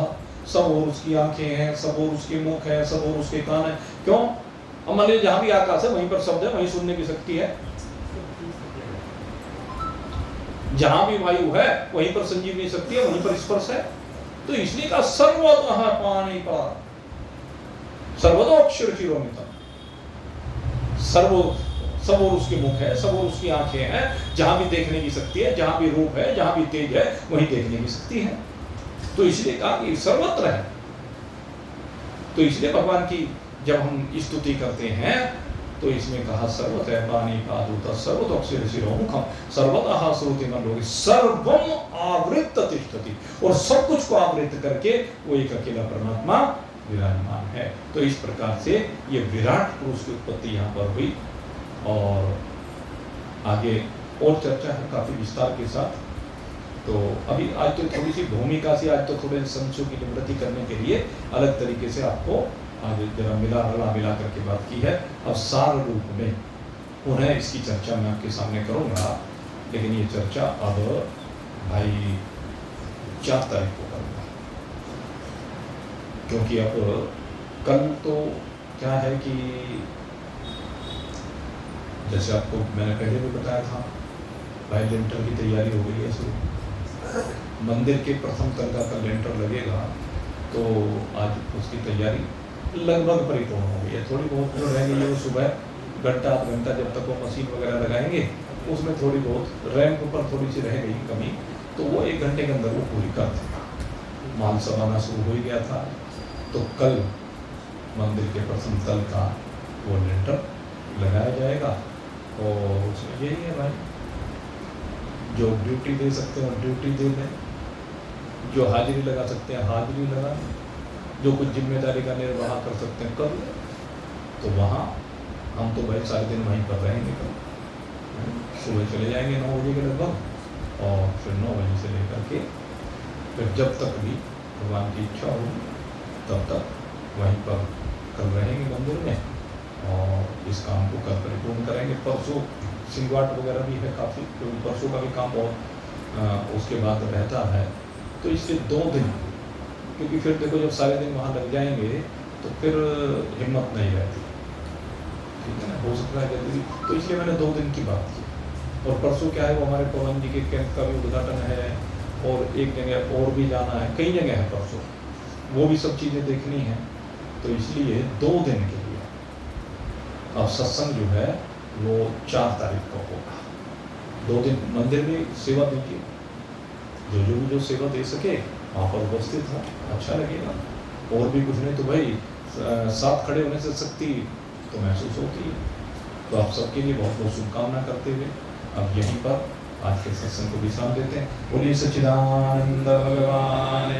सब और उसकी आंखें हैं, सब और उसके मुख है, सब और उसके कान है। क्यों? अब मान लीजिए जहाँ भी आकाश है वहीं पर शब्द है, वहीं सुनने की शक्ति है। जहां भी वायु है वहीं पर संजीवनी शक्ति है, वहीं पर स्पर्श है। तो इसलिए कहा सर्वतः पाणिपाद, सर्वतो अक्षरशिरोमितम्। सब और उसके मुख है, सब और उसकी आंखें हैं, जहां भी देखने की शक्ति है, जहां भी रूप है, जहां भी तेज है, वहीं देखने की शक्ति है। तो इसलिए कहा कि सर्वत्र है। तो इसलिए भगवान की जब हम स्तुति करते हैं तो इसमें कहा सर्वतः पाणिपादो सर्वतोक्षरशिरोमुखम् सर्वतः श्रुतिमल्लोके सर्वम् आवृत्य तिष्ठति, और सब कुछ को आवृत करके वो एक अकेला परमात्मा विराजमान है। तो इस प्रकार से ये विराट पुरुष की उत्पत्ति यहाँ पर हुई। और आगे और चर्चा है काफी विस्तार के साथ। तो अभी आज तो थोड़ी सी भूमिका से, आज तो थोड़े संशयों की निवृत्ति करने के लिए अलग तरीके से आपको आज जरा मिला करके बात की है। अब सार रूप में पुनः इसकी चर्चा मैं आपके सामने करूंगा, लेकिन ये चर्चा अब भाई 4 तारीख को करूंगा, क्योंकि अब कल तो क्या है कि जैसे आपको मैंने पहले भी बताया था, भाई लेंटर की तैयारी हो गई है शुरू। मंदिर के प्रथम तल का कल लेंटर लगेगा, तो आज उसकी तैयारी लगभग परिपूर्ण हो गई है। थोड़ी बहुत जो रह गई है वो सुबह घंटा आध घंटा जब तक वो मशीन वगैरह लगाएंगे, उसमें थोड़ी बहुत रैंप पर थोड़ी सी रह गई कमी, तो वो 1 घंटे के अंदर वो पूरी कर देगा। माल समाना शुरू हो ही गया था, तो कल मंदिर के प्रथम तल का वो लेंटर लगाया जाएगा। और उसमें यही है भाई, जो ड्यूटी दे सकते हैं ड्यूटी दे दें, जो हाजिरी लगा सकते हैं हाजिरी लगा, जो कुछ जिम्मेदारी का निर्वाह कर सकते हैं कर लें। तो वहाँ हम तो भाई सारे दिन वहीं पर रहेंगे। कल सुबह चले जाएंगे 9 बजे के लगभग, और फिर 9 बजे से लेकर के फिर जब तक भी भगवान की इच्छा होगी तब तक वहीं पर कल रहेंगे मंदिर में, और इस काम को कल परिपूर्ण करेंगे। परसों सिंगवाट वगैरह भी है काफ़ी, क्योंकि परसों का भी काम बहुत उसके बाद रहता है। तो इसलिए 2 दिन, क्योंकि फिर देखो जब सारे दिन वहाँ लग जाएंगे तो फिर हिम्मत नहीं रहती, ठीक है ना, हो सकता है जल्दी। तो इसलिए मैंने 2 दिन की बात की। और परसों क्या है, वो हमारे पवन जी के कैंप का भी उद्घाटन है, और एक जगह और भी जाना है, कई जगह है परसों, वो भी सब चीज़ें देखनी है। तो इसलिए 2 दिन के लिए अब सत्संग जो है वो 4 तारीख को होगा। 2 दिन मंदिर में सेवा दीजिए, जो सेवा दे सके वहाँ पर उपस्थित हो, अच्छा लगेगा। और भी कुछ नहीं तो भाई साथ खड़े होने से शक्ति तो महसूस होती है। तो आप सबके लिए बहुत बहुत शुभकामना करते हुए अब यहीं पर आज के सत्संग को विश्राम देते हैं। बोलिए सच्चिदानंद भगवान